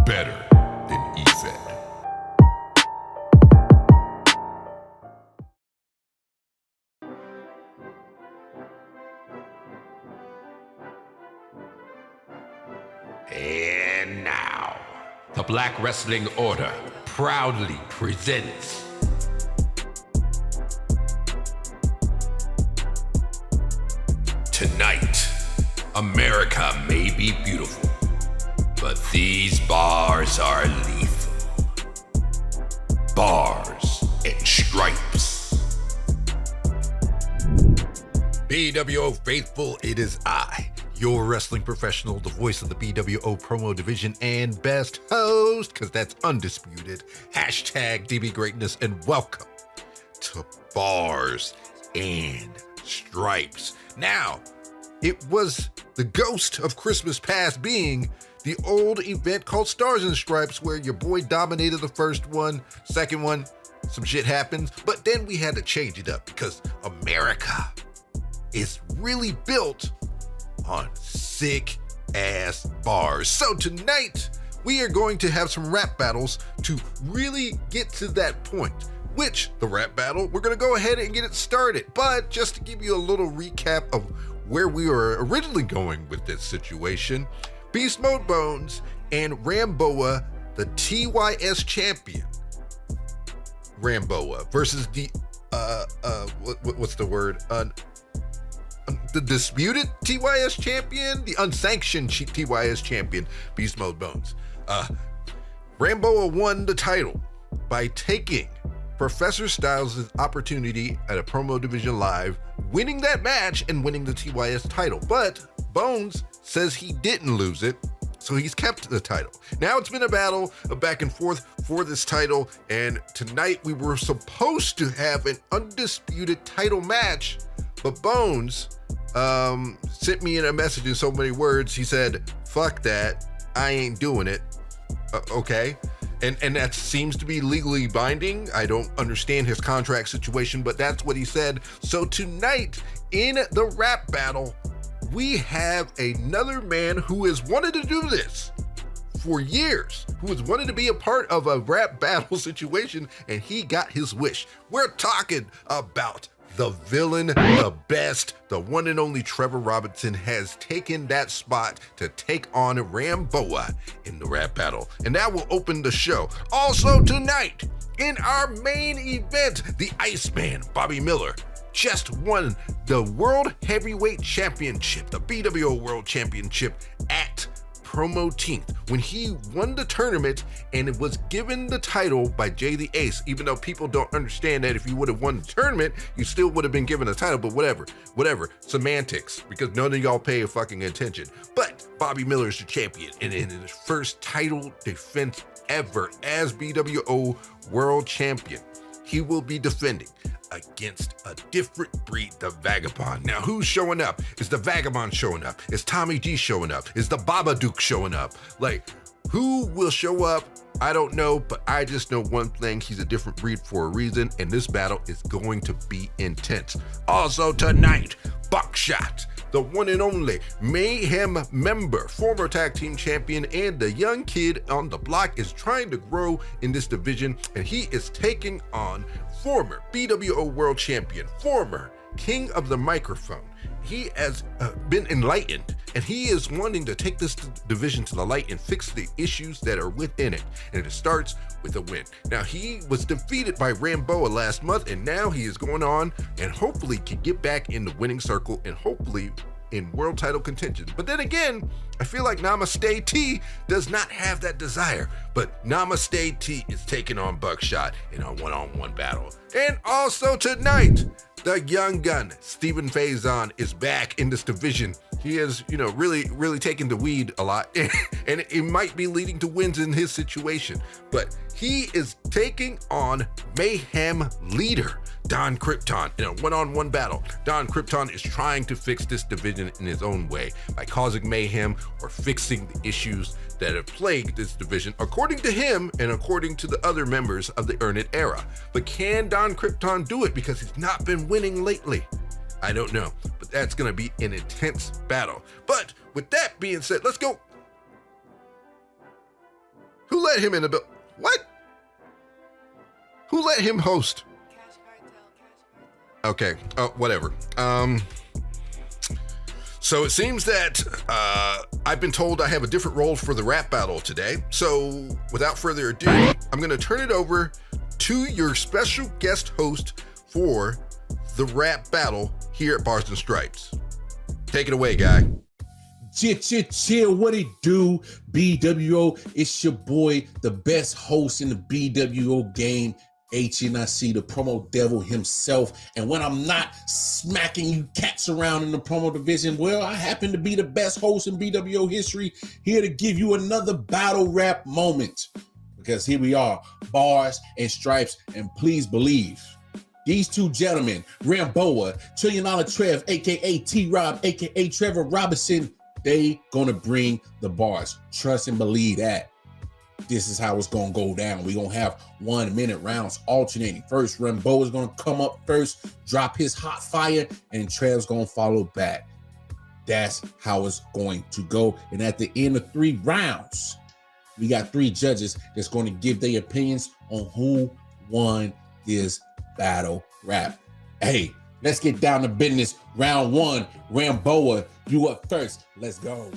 better than EFED. And now, the Black Wrestling Order proudly presents Tonight, America may be beautiful, but these bars are lethal. Bars and stripes. bWo faithful, it is I, your wrestling professional, the voice of the bWo promo division and best host, because that's undisputed, hashtag DB Greatness, and welcome to Bars and Stripes. Now, it was the ghost of Christmas past being the old event called Stars and Stripes, where your boy dominated the first one, second one, some shit happens, but then we had to change it up because America is really built on sick ass bars. So tonight we are going to have some rap battles to really get to that point. Which, the rap battle, we're going to go ahead and get it started. But just to give you a little recap of where we were originally going with this situation, Beast Mode Bones and RAMBOA, the TYS champion, RAMBOA versus the, what's the word? The disputed TYS champion, the unsanctioned TYS champion, Beast Mode Bones. RAMBOA won the title by taking Professor Styles' opportunity at a promo division live, winning that match and winning the TYS title. But Bones says he didn't lose it, so he's kept the title. Now it's been a battle of back and forth for this title, and tonight we were supposed to have an undisputed title match, but Bones sent me in a message in so many words. He said, fuck that, I ain't doing it. Okay. And that seems to be legally binding. I don't understand his contract situation, but that's what he said. So tonight in the rap battle, we have another man who has wanted to do this for years, who has wanted to be a part of a rap battle situation, and he got his wish. We're talking about the villain, the best, the one and only Trevor Robinson has taken that spot to take on RAMBOA in the rap battle. And that will open the show. Also tonight, in our main event, the Iceman Bobby Miller just won the World Heavyweight Championship, the bWo World Championship at Promo 10th, when he won the tournament and it was given the title by Jay the Ace, even though people don't understand that if you would have won the tournament, you still would have been given a title, but whatever, semantics, because none of y'all pay fucking attention. But Bobby Miller is the champion, and in his first title defense ever as bWo World Champion, he will be defending against a different breed, the Vagabond. Now, who's showing up? Is the Vagabond showing up? Is Tommy G showing up? Is the Babadook showing up? Like, who will show up? I don't know, but I just know one thing. He's a different breed for a reason, and this battle is going to be intense. Also tonight, BUCKSHOT, the one and only Mayhem member, former tag team champion, and the young kid on the block is trying to grow in this division, and he is taking on former bWo World Champion, former King of the Microphone. He has been enlightened, and he is wanting to take this division to the light and fix the issues that are within it. And it starts with a win. Now, he was defeated by RAMBOA last month, and now he is going on and hopefully can get back in the winning circle and hopefully in world title contention. But then again, I feel like Namaste-AT does not have that desire. But Namaste-AT is taking on BUCKSHOT in a one-on-one battle. And also tonight, the young gun, Stephen Faison, is back in this division. He has, really taken the weed a lot, and it might be leading to wins in his situation. But he is taking on Mayhem leader, Don Krypton, in a one-on-one battle. Don Krypton is trying to fix this division in his own way by causing mayhem or fixing the issues that have plagued this division, according to him and according to the other members of the Earn It era. But can Don Krypton do it? Because he's not been winning lately. I don't know, but that's going to be an intense battle. But with that being said, let's go. let him in the what? Who let him host? Okay, whatever. So it seems that I've been told I have a different role for the rap battle today. So without further ado, I'm going to turn it over to your special guest host for the rap battle here at Bars and Stripes. Take it away, guy. Chill, what it do? bWo, it's your boy, the best host in the bWo game. HNIC, the promo devil himself. And when I'm not smacking you cats around in the promo division, well, I happen to be the best host in bWo history, here to give you another battle rap moment. Because here we are, Bars and Stripes, and please believe, these two gentlemen, RAMBOA, $1 Trillion Trev, aka T-Rob, aka Trevor Robinson, they gonna bring the bars. Trust and believe that. This is how it's gonna go down. We're gonna have 1 minute rounds alternating. First, RAMBOA is gonna come up first, drop his hot fire, and Trev's gonna follow back. That's how it's going to go. And at the end of 3 rounds, we got 3 judges that's gonna give their opinions on who won this battle rap. Hey, let's get down to business. Round 1, RAMBOA, you up first. Let's go.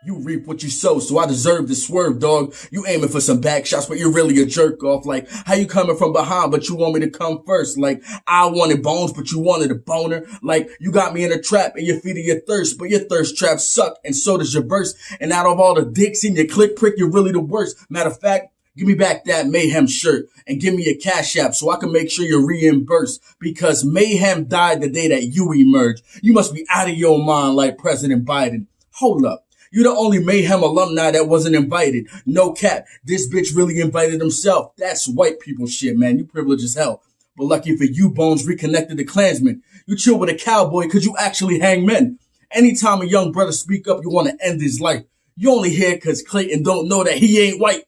You reap what you sow, so I deserve to swerve, dog. You aiming for some back shots, but you're really a jerk off. Like, how you coming from behind, but you want me to come first? Like, I wanted bones, but you wanted a boner. Like, you got me in a trap and you're feeding your thirst, but your thirst traps suck, and so does your verse. And out of all the dicks in your click prick, you're really the worst. Matter of fact, give me back that Mayhem shirt and give me a cash app so I can make sure you're reimbursed, because Mayhem died the day that you emerged. You must be out of your mind like President Biden. Hold up. You're the only Mayhem alumni that wasn't invited. No cap. This bitch really invited himself. That's white people shit, man. You privileged as hell. But lucky for you, Bones reconnected the Klansmen. You chill with a cowboy because you actually hang men. Anytime a young brother speak up, you want to end his life. You only hear because Clayton don't know that he ain't white.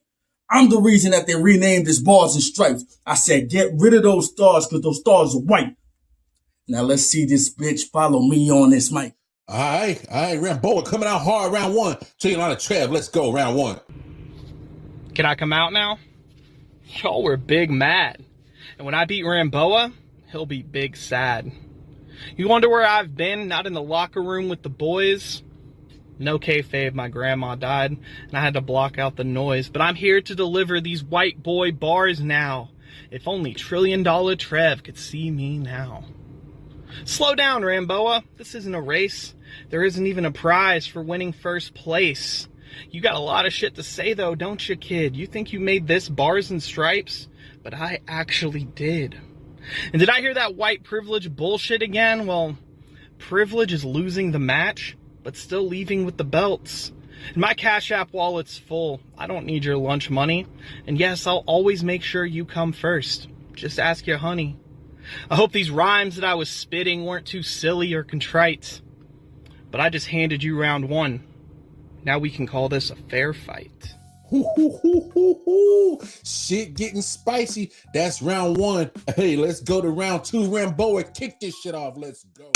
I'm the reason that they renamed this Bars and Stripes. I said, get rid of those stars because those stars are white. Now let's see this bitch follow me on this mic. All right, RAMBOA coming out hard, round 1. $1 Trillion Trev, let's go, round 1. Can I come out now? Y'all were big mad. And when I beat RAMBOA, he'll be big sad. You wonder where I've been, not in the locker room with the boys? No kayfabe, my grandma died, and I had to block out the noise. But I'm here to deliver these white boy bars now. If only $1 Trillion Trev could see me now. Slow down, RAMBOA. This isn't a race. There isn't even a prize for winning first place. You got a lot of shit to say though, don't you, kid? You think you made this Bars and Stripes? But I actually did. And did I hear that white privilege bullshit again? Well, privilege is losing the match, but still leaving with the belts. And my Cash App wallet's full. I don't need your lunch money. And yes, I'll always make sure you come first. Just ask your honey. I hope these rhymes that I was spitting weren't too silly or contrite. But I just handed you round 1. Now we can call this a fair fight. Shit getting spicy. That's round 1. Hey, let's go to round 2. RAMBOA, kick this shit off. Let's go.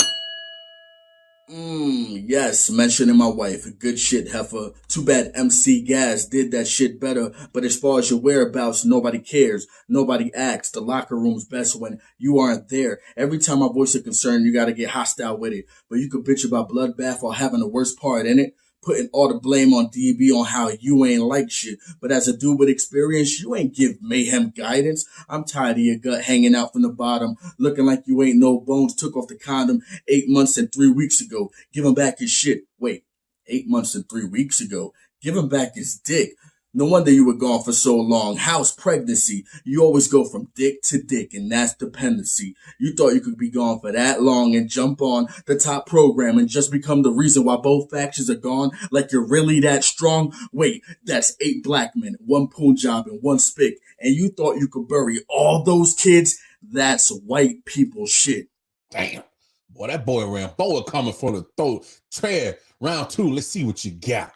Yes, mentioning my wife. Good shit, heifer. Too bad MC Gas did that shit better. But as far as your whereabouts, nobody cares. Nobody asks. The locker room's best when you aren't there. Every time I voice a concern, you gotta get hostile with it. But you could bitch about Bloodbath or having the worst part in it. Putting all the blame on DB on how you ain't like shit. But as a dude with experience, you ain't give Mayhem guidance. I'm tired of your gut hanging out from the bottom, looking like you ain't no bones. Took off the condom 8 months and 3 weeks ago. Give him back his shit. Wait, 8 months and 3 weeks ago. Give him back his dick. No wonder you were gone for so long. How's pregnancy? You always go from dick to dick, and that's dependency. You thought you could be gone for that long and jump on the top program and just become the reason why both factions are gone? Like you're really that strong? Wait, that's 8 black men, 1 Punjab, and 1 Spic, and you thought you could bury all those kids? That's white people shit. Damn. Boy, that boy RAMBOA coming for the throat. Trev, round 2, let's see what you got.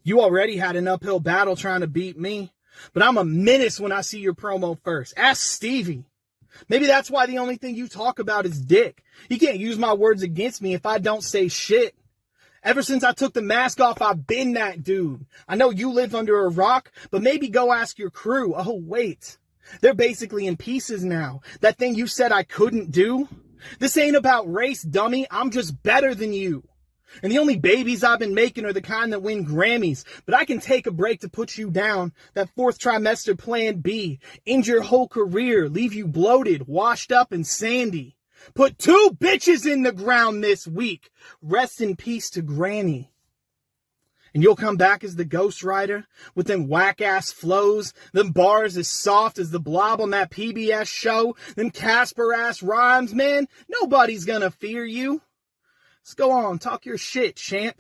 You already had an uphill battle trying to beat me, but I'm a menace when I see your promo first. Ask Stevie. Maybe that's why the only thing you talk about is dick. You can't use my words against me if I don't say shit. Ever since I took the mask off, I've been that dude. I know you live under a rock, but maybe go ask your crew. Oh, wait. They're basically in pieces now. That thing you said I couldn't do? This ain't about race, dummy. I'm just better than you. And the only babies I've been making are the kind that win Grammys. But I can take a break to put you down. That fourth trimester plan B. End your whole career. Leave you bloated, washed up, and sandy. Put 2 bitches in the ground this week. Rest in peace to Granny. And you'll come back as the Ghost Rider with them whack-ass flows, them bars as soft as the blob on that PBS show, them Casper-ass rhymes, man. Nobody's gonna fear you. Let's go on, talk your shit, champ.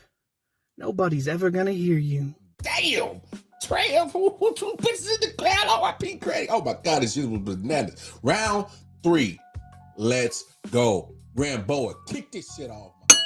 Nobody's ever gonna hear you. Damn! Trev, who bitches in the cloud? R.I.P. Craig. Oh my God, this shit was bananas. Round 3. Let's go. RAMBOA, kick this shit off, my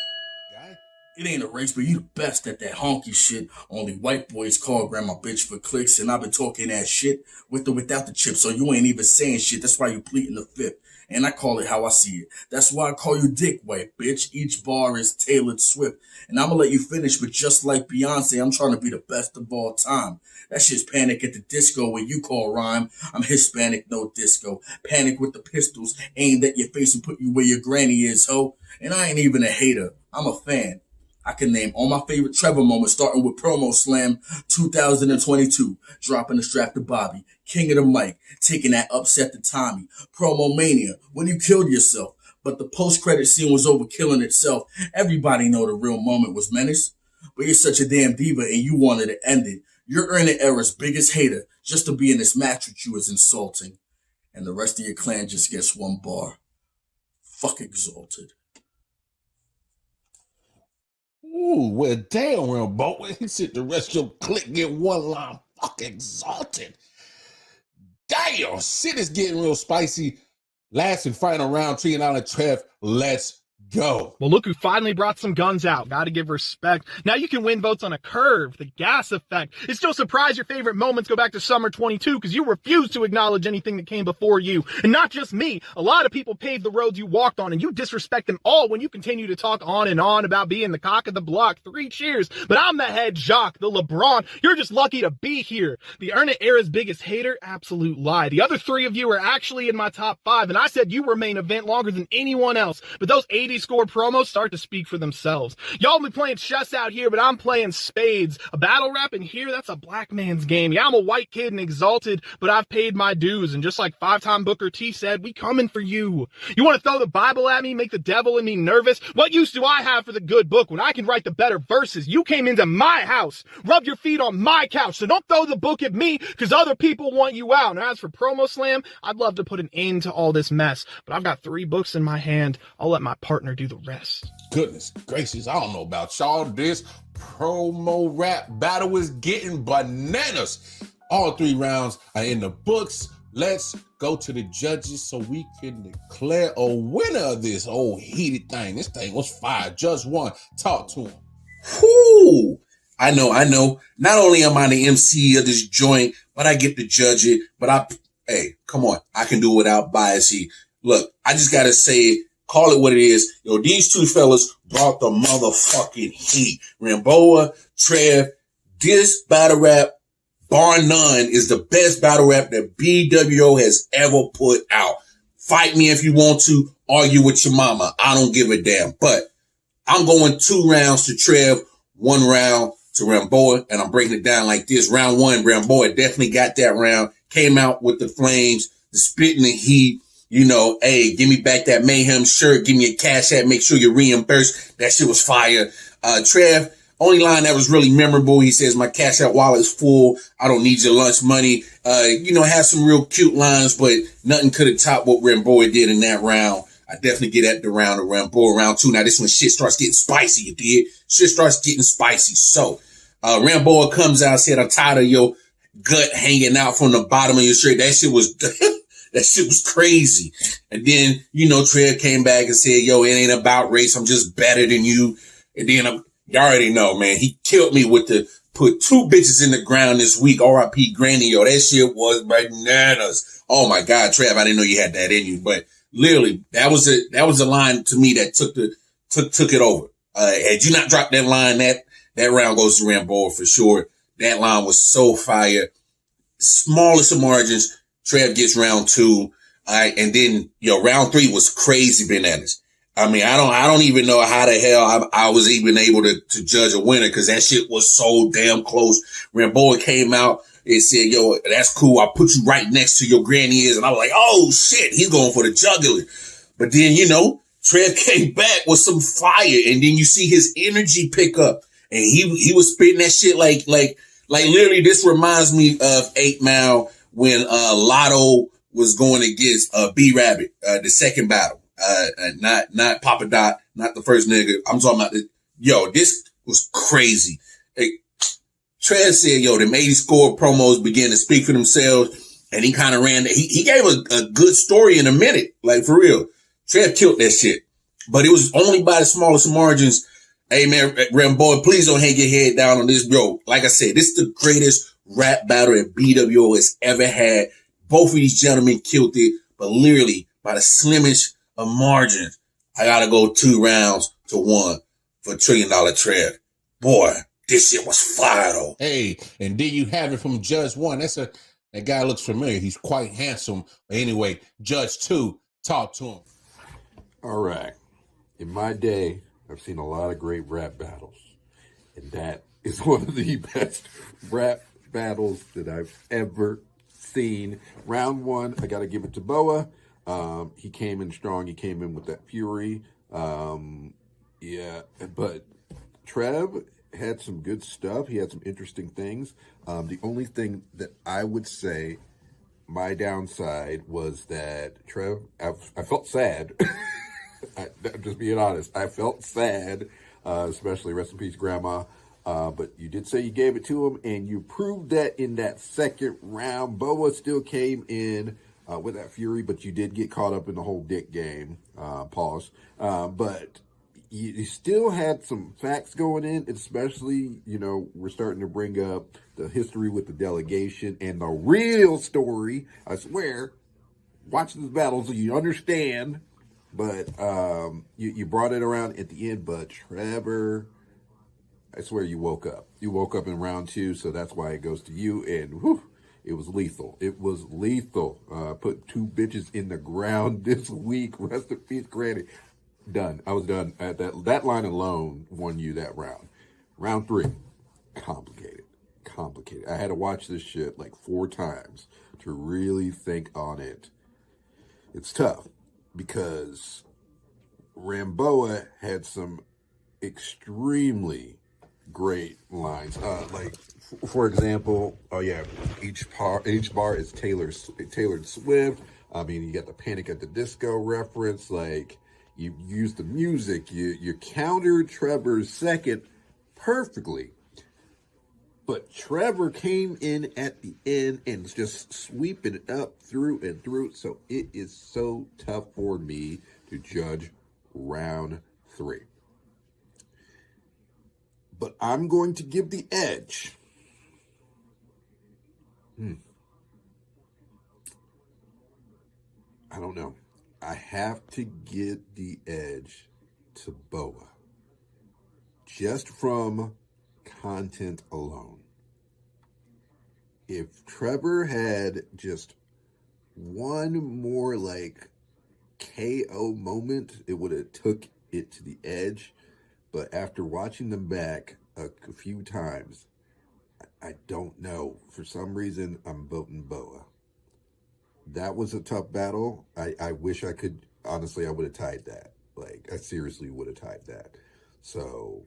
guy. It ain't a race, but you the best at that honky shit. Only white boys call grandma bitch for clicks, and I've been talking that shit with or without the chip, so you ain't even saying shit. That's why you pleading the fifth. And I call it how I see it. That's why I call you dick white, bitch. Each bar is tailored swift. And I'm gonna let you finish, but just like Beyonce, I'm trying to be the best of all time. That shit's Panic at the Disco when you call rhyme. I'm Hispanic, no disco. Panic with the pistols, aimed at your face and put you where your granny is, ho. And I ain't even a hater. I'm a fan. I can name all my favorite Trevor moments, starting with Promo Slam 2022, dropping the strap to Bobby, king of the mic, taking that upset to Tommy, Promo Mania, when you killed yourself, but the post-credit scene was over killing itself. Everybody know the real moment was Menace, but you're such a damn diva and you wanted to end it. You're earning era's biggest hater. Just to be in this match with you is insulting. And the rest of your clan just gets 1 bar. Fuck exalted. Ooh, well, damn, RAMBOA. He said the rest of your clique get 1 line. Fuck exalted. Damn, shit is getting real spicy. Last and final round, $3 and Trev. Let's go. Well, look who finally brought some guns out. Gotta give respect. Now you can win votes on a curve, the gas effect. It's no surprise your favorite moments go back to summer 22 because you refuse to acknowledge anything that came before you. And not just me. A lot of people paved the roads you walked on and you disrespect them all when you continue to talk on and on about being the cock of the block. 3 cheers. But I'm the head jock, the LeBron. You're just lucky to be here. The Earn It era's biggest hater? Absolute lie. The other 3 of you are actually in my top 5 and I said you were main event longer than anyone else. But those 80 score promos start to speak for themselves. Y'all be playing chess out here, but I'm playing spades. A battle rap in here, that's a black man's game. Yeah, I'm a white kid and exalted, but I've paid my dues. And just like 5-time Booker T said, we coming for you. You want to throw the Bible at me, make the devil in me nervous? What use do I have for the good book when I can write the better verses? You came into my house, rubbed your feet on my couch, so don't throw the book at me because other people want you out. And as for Promo Slam, I'd love to put an end to all this mess, but I've got 3 books in my hand. I'll let my partner do the rest. Goodness gracious, I don't know about y'all. This promo rap battle is getting bananas. All 3 rounds are in the books. Let's go to the judges so we can declare a winner of this old heated thing. This thing was fire. Judge 1, talk to him. Whoo! I know. Not only am I the MC of this joint, but I get to judge it. But hey, come on. I can do it without bias. Look, I just got to say it. Call it what it is. Yo, these 2 fellas brought the motherfucking heat. RAMBOA, Trev, this battle rap, bar none, is the best battle rap that bWo has ever put out. Fight me if you want to. Argue with your mama. I don't give a damn. But I'm going 2 rounds to Trev, 1 round to RAMBOA, and I'm breaking it down like this. Round 1, RAMBOA definitely got that round. Came out with the flames, the spit and the heat. You know, hey, give me back that Mayhem shirt. Give me a cash app. Make sure you reimburse. That shit was fire. Trev, only line that was really memorable. He says, my cash app wallet is full. I don't need your lunch money. Had some real cute lines, but nothing could have topped what RAMBOA did in that round. I definitely get at the round of RAMBOA. Round 2. Now this when shit starts getting spicy, you did. Shit starts getting spicy. So, RAMBOA comes out, said, I'm tired of your gut hanging out from the bottom of your shirt. That shit was... That shit was crazy. And then, Trev came back and said, yo, it ain't about race. I'm just better than you. And then, you already know, man, he killed me with put 2 bitches in the ground this week. R.I.P. Granny, yo, that shit was bananas. Oh my God, Trev, I didn't know you had that in you. But literally, that was a line to me that took it over. Had you not dropped that line, that round goes to RAMBOA for sure. That line was so fire. Smallest of margins. Trev gets round 2. All right. And then, round 3 was crazy bananas. I mean, I don't even know how the hell I was even able to judge a winner because that shit was so damn close. RAMBOA came out and said, yo, that's cool. I'll put you right next to your granny ears. And I was like, oh shit, he's going for the jugular. But then, Trev came back with some fire, and then you see his energy pick up, and he was spitting that shit like literally. This reminds me of 8 Mile when Lotto was going against B Rabbit, the second battle, not Papa Dot, not the first nigga. I'm talking about this was crazy. Trev said, the 80 score promos began to speak for themselves, and he kind of he gave a good story in a minute, like for real. Trev killed that shit, but it was only by the smallest margins. Hey man, RAMBOA, please don't hang your head down on this, bro. Like I said, this is the greatest rap battle that bWo has ever had. Both of these gentlemen killed it, but literally by the slimmest of margins. I gotta go 2 rounds to 1 for $1 Trillion Trev. Boy, this shit was fire though. Hey, and then you have it from Judge 1. That guy looks familiar. He's quite handsome. But anyway, Judge 2, talk to him. All right. In my day, I've seen a lot of great rap battles, and that is one of the best rap battles that I've ever seen. Round 1, I got to give it to BOA. He came in strong. He came in with that fury. Yeah, but Trev had some good stuff. He had some interesting things. The only thing that I would say my downside was that Trev, I felt sad. I'm just being honest. I felt sad, especially rest in peace, Grandma. But you did say you gave it to him, and you proved that in that second round. BOA still came in with that fury, but you did get caught up in the whole dick game. Pause. But you still had some facts going in, especially, we're starting to bring up the history with the delegation and the real story. I swear, watch this battle so you understand. But you brought it around at the end. But Trevor, I swear you woke up. You woke up in round 2, so that's why it goes to you. And whew, it was lethal. It was lethal. Put 2 bitches in the ground this week. Rest in peace, Granny. Done. I was done. That line alone won you that round. Round 3, complicated. I had to watch this shit like 4 times to really think on it. It's tough because RAMBOA had some extremely great lines. Like, for example, each bar is tailored Swift. I mean, you got the Panic at the Disco reference. Like, you use the music. You countered Trevor's second perfectly. But Trevor came in at the end and just sweeping it up through and through. So it is so tough for me to judge round 3. But I'm going to give the edge. I don't know. I have to give the edge to BOA. Just from content alone. If Trevor had just one more like KO moment, it would have took it to the edge. But after watching them back a few times, I don't know. For some reason, I'm voting BOA. That was a tough battle. I wish I could. Honestly, I would have tied that. Like, I seriously would have tied that. So,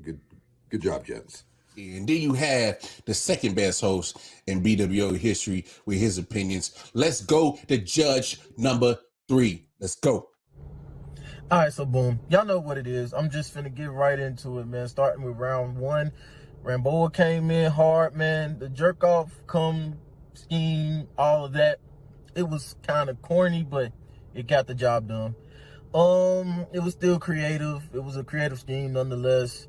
good job, gents. And then you have the second best host in bWo history with his opinions. Let's go to judge number 3. Let's go. All right, so boom. Y'all know what it is. I'm just finna get right into it, man. Starting with round 1. RAMBOA came in hard, man. The jerk off scheme, all of that. It was kind of corny, but it got the job done. It was still creative. It was a creative scheme nonetheless.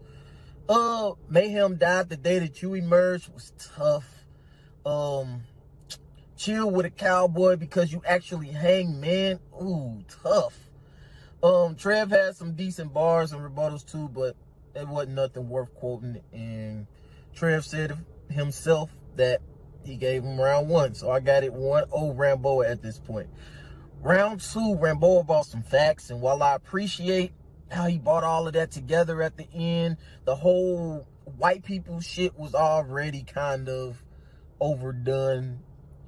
Mayhem died the day that you emerged was tough. Chill with a cowboy because you actually hang, man. Ooh, tough. Trev had some decent bars and rebuttals too, but it wasn't nothing worth quoting. And Trev said himself that he gave him round 1. So I got it 1-0 RAMBOA at this point. Round 2, RAMBOA brought some facts. And while I appreciate how he brought all of that together at the end, the whole white people shit was already kind of overdone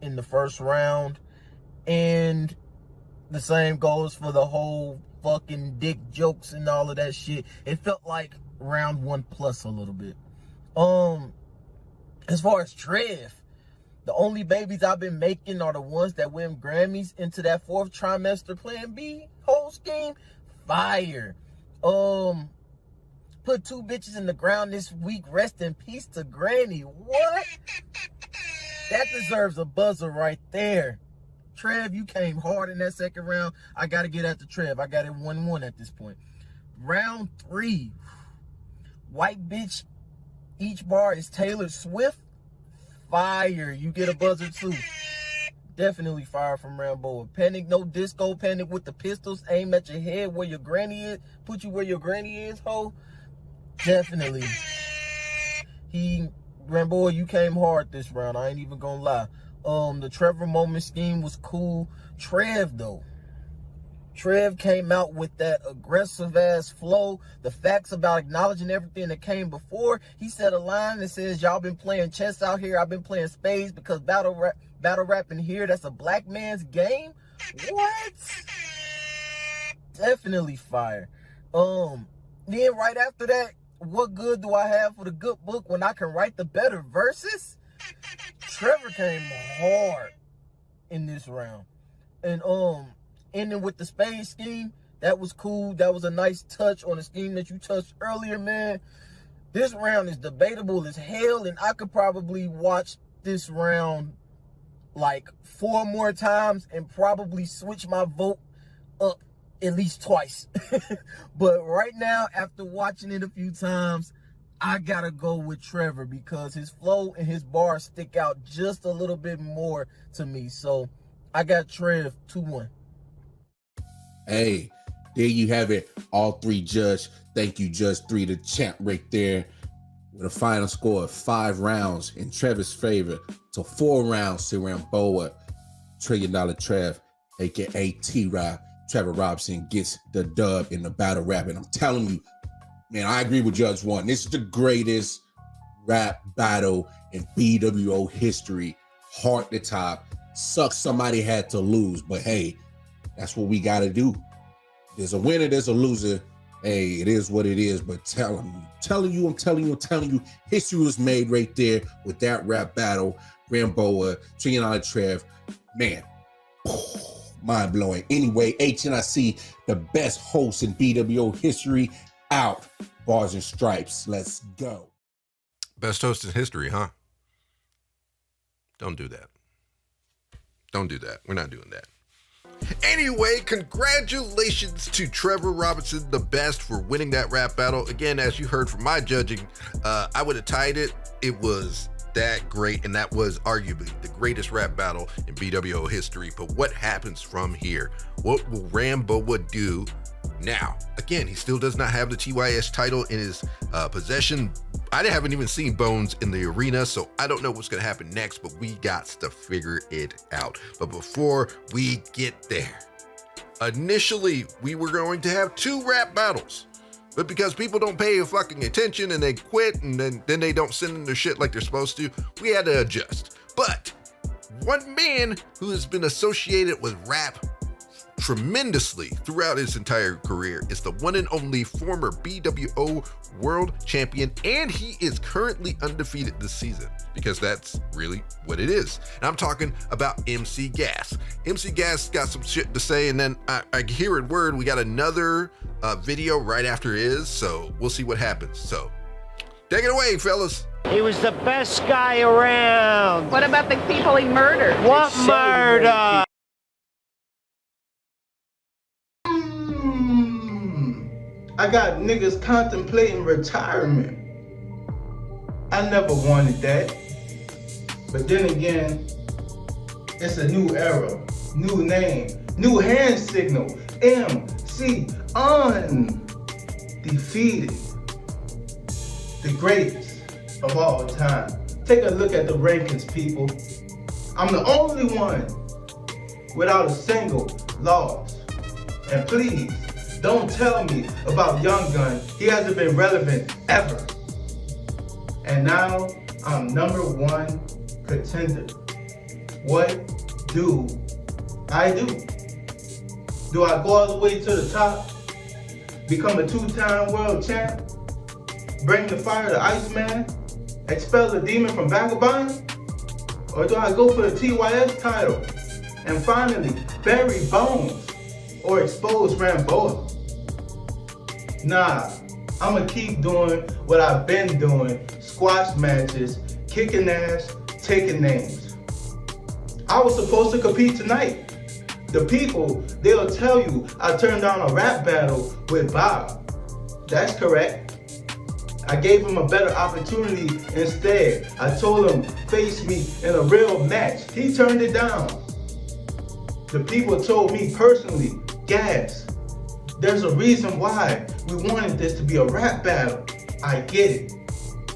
in the first round. And the same goes for the whole fucking dick jokes and all of that shit. It felt like round 1 plus a little bit. As far as Trev, the only babies I've been making are the ones that win Grammys into that 4th trimester Plan B whole scheme. Fire. Put 2 bitches in the ground this week. Rest in peace to Granny. What? That deserves a buzzer right there. Trev, you came hard in that second round. I got to get at the Trev. I got it 1-1 at this point. Round 3. White bitch. Each bar is Taylor Swift. Fire. You get a buzzer too. Definitely fire from RAMBOA. Panic, no disco. Panic with the pistols. Aim at your head where your granny is. Put you where your granny is, ho. Definitely. RAMBOA, you came hard this round. I ain't even gonna lie. The Trevor moment scheme was cool. Trev, though. Trev came out with that aggressive ass flow. The facts about acknowledging everything that came before. He said a line that says, y'all been playing chess out here. I've been playing spades because battle rap in here, that's a black man's game. What? Definitely fire. Then right after that, what good do I have for the good book when I can write the better verses? Trevor came hard in this round. And ending with the spade scheme, that was cool. That was a nice touch on a scheme that you touched earlier, man. This round is debatable as hell, and I could probably watch this round like 4 more times and probably switch my vote up at least twice. But right now, after watching it a few times, I gotta go with Trevor because his flow and his bars stick out just a little bit more to me. So I got Trev 2-1. Hey, there you have it. All 3 judged. Thank you, Judge 3, the champ right there. With a final score of 5 rounds in Trevor's favor to 4 rounds to RAMBOA. $1 Trillion Trev, aka T-Rob. Trevor Robinson gets the dub in the battle rap. And I'm telling you, man, I agree with Judge 1. This is the greatest rap battle in bWo history. Heart to top. Sucks somebody had to lose, but hey, that's what we got to do. There's a winner, there's a loser. Hey, it is what it is, but I'm telling you, history was made right there with that rap battle. RAMBOA, $1 Trillion Trev. Man, mind blowing. Anyway, HNIC, the best host in bWo history, out. Bars and stripes. Let's go. Best host in history, huh? Don't do that. Don't do that. We're not doing that. Anyway, congratulations to Trevor Robinson, the best, for winning that rap battle. Again, as you heard from my judging, I would have tied it. It was that great, and that was arguably the greatest rap battle in bWo history. But what happens from here? What will RAMBOA do now? Again, he still does not have the TYS title in his possession. I haven't even seen Bones in the arena, so I don't know what's going to happen next, but we got to figure it out. But before we get there, initially we were going to have 2 rap battles, but because people don't pay fucking attention and they quit and then they don't send in their shit like they're supposed to, we had to adjust. But one man who has been associated with rap tremendously throughout his entire career is the one and only former bWo world champion, and he is currently undefeated this season, because that's really what it is. And I'm talking about MC Gas. MC Gas got some shit to say, and then I hear in word we got another video right after his, so we'll see what happens. So take it away, fellas. He was the best guy around. What about the people he murdered? What murder? I got niggas contemplating retirement. I never wanted that. But then again, it's a new era, new name, new hand signal, MC undefeated, the greatest of all time. Take a look at the rankings, people. I'm the only one without a single loss. And please, don't tell me about Young Gunn. He hasn't been relevant ever. And now I'm #1 contender. What do I do? Do I go all the way to the top? Become a 2-time world champ? Bring the fire to Iceman? Expel the demon from Vagabond? Or do I go for the TYS title and finally bury Bones or expose RAMBOA? Nah, I'ma keep doing what I've been doing, squash matches, kicking ass, taking names. I was supposed to compete tonight. The people, they'll tell you I turned down a rap battle with Bob. That's correct. I gave him a better opportunity instead. I told him face me in a real match. He turned it down. The people told me personally, Gas, there's a reason why we wanted this to be a rap battle. I get it.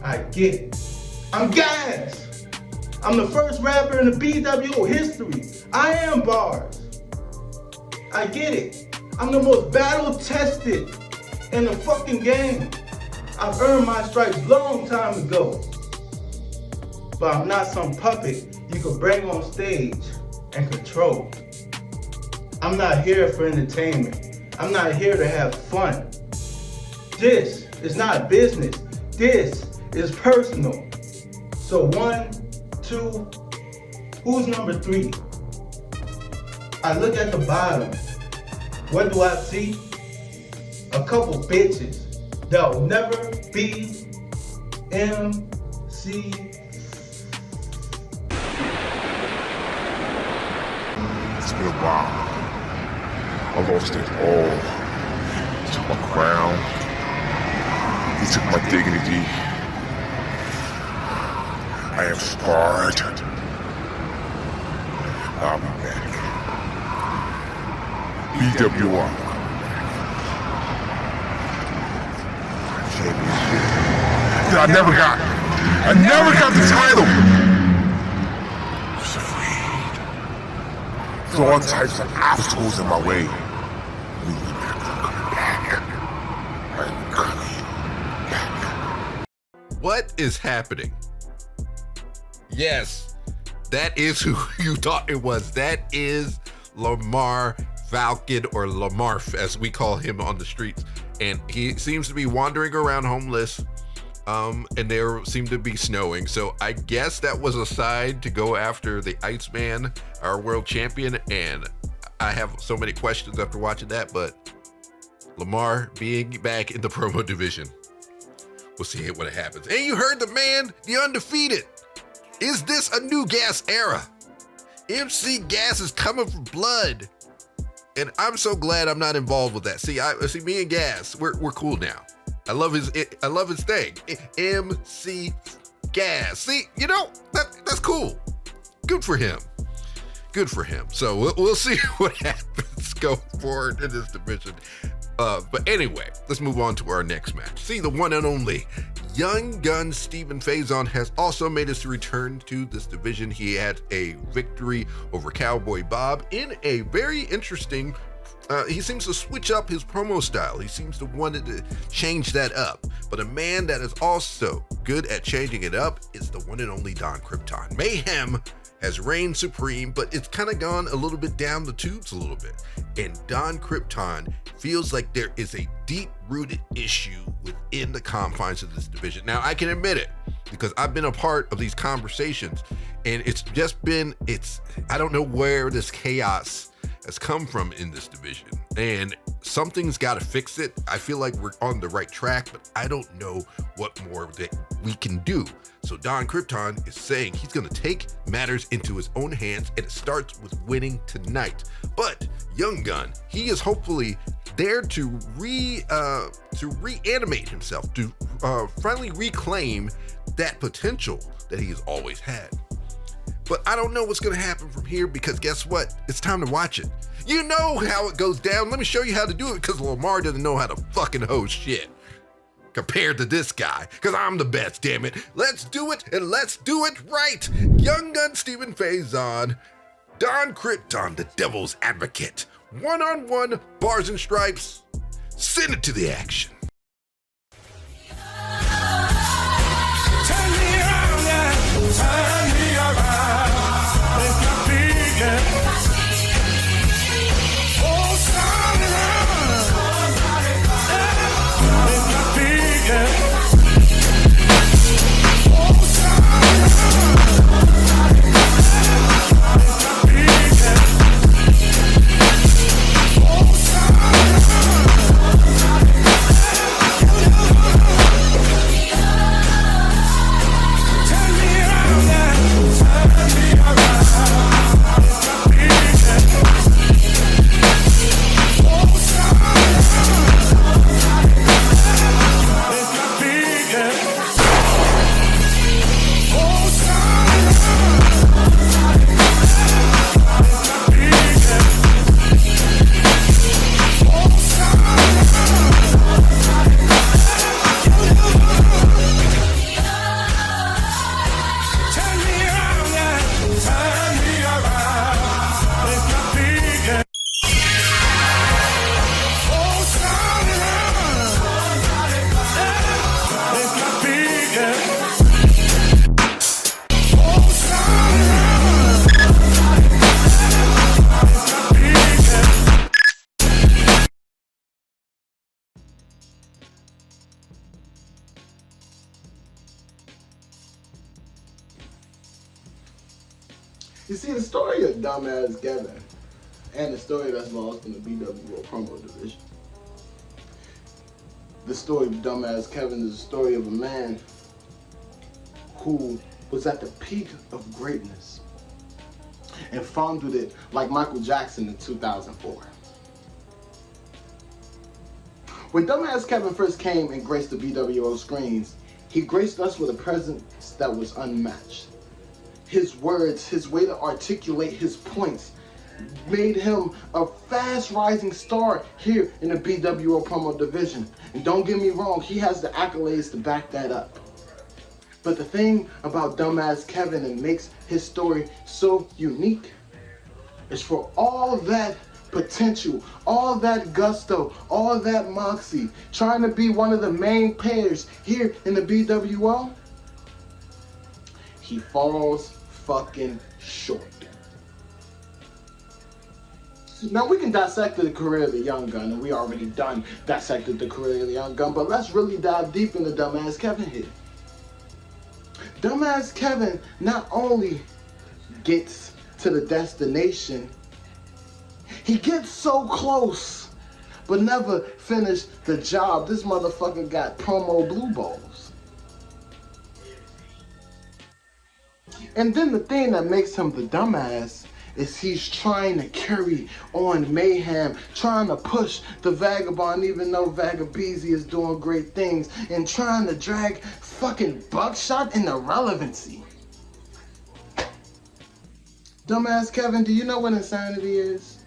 I get it. I'm Gas. I'm the first rapper in the bWo history. I am bars. I get it. I'm the most battle-tested in the fucking game. I've earned my stripes long time ago. But I'm not some puppet you could bring on stage and control. I'm not here for entertainment. I'm not here to have fun. This is not business. This is personal. So 1, 2, who's #3? I look at the bottom. What do I see? A couple bitches that'll never be MC. It's been a while. I lost it all. He took my crown. He took my dignity. I am scarred. I'll be back. bWo. Championship. I never got the title. I was afraid. There's all types of obstacles in my way. I'm coming back. I'm coming back. What is happening? Yes, that is who you thought it was. That is Lamar Falcon, or Lamarf as we call him on the streets. And he seems to be wandering around homeless, and there seemed to be snowing. So I guess that was a side to go after the Iceman, our world champion. And I have so many questions after watching that, but Lamar being back in the promo division, we'll see what happens. And you heard the man, the undefeated. Is this a new Gas era? MC Gas is coming for blood. And I'm so glad I'm not involved with that. See, me and Gas, we're cool now. I love his thing. MC Gas. See, you know, that's cool. Good for him. Good for him. So we'll see what happens going forward in this division. But anyway, let's move on to our next match. See, the one and only Young Gunn Stephen Faison has also made his return to this division. He had a victory over Cowboy Bob in a very interesting, he seems to switch up his promo style. He seems to want to change that up. But a man that is also good at changing it up is the one and only Don Krypton. Mayhem has reigned supreme, but it's kind of gone a little bit down the tubes a little bit. And Don Krypton feels like there is a deep-rooted issue within the confines of this division. Now, I can admit it, because I've been a part of these conversations, and I don't know where this chaos has come from in this division, and something's got to fix it. I feel like we're on the right track, but I don't know what more that we can do. So Don Krypton is saying he's going to take matters into his own hands, and it starts with winning tonight. But Young Gunn, he is hopefully there to reanimate himself, to finally reclaim that potential that he has always had. But I don't know what's going to happen from here because guess what? It's time to watch it. You know how it goes down. Let me show you how to do it because Lamar doesn't know how to fucking host shit compared to this guy because I'm the best, damn it. Let's do it and let's do it right. Young Gunn, Stephen Faison, Don Krypton, the devil's advocate. One-on-one, bars and stripes. Send it to the action. Turn me around, yeah. Turn me around. Make my big oh, turn around. Make my big oh, You see, the story of dumbass Kevin and the story that's lost in the bWo promo division. The story of dumbass Kevin is the story of a man who was at the peak of greatness and fondled it like Michael Jackson in 2004. When dumbass Kevin first came and graced the bWo screens, he graced us with a presence that was unmatched. His words, his way to articulate his points made him a fast rising star here in the bWo promo division. And don't get me wrong, he has the accolades to back that up. But the thing about dumbass Kevin that makes his story so unique is for all that potential, all that gusto, all that moxie, trying to be one of the main players here in the bWo, he falls fucking short. Now we can dissect the career of the Young Gun, and we already done dissected the career of the Young Gun, but let's really dive deep into dumbass Kevin here. Dumbass Kevin not only gets to the destination, he gets so close, but never finished the job. This motherfucker got promo blue balls. And then the thing that makes him the dumbass is he's trying to carry on mayhem, trying to push the vagabond even though Vagabeezy is doing great things, and trying to drag fucking BUCKSHOT into relevancy. Dumbass Kevin, do you know what insanity is?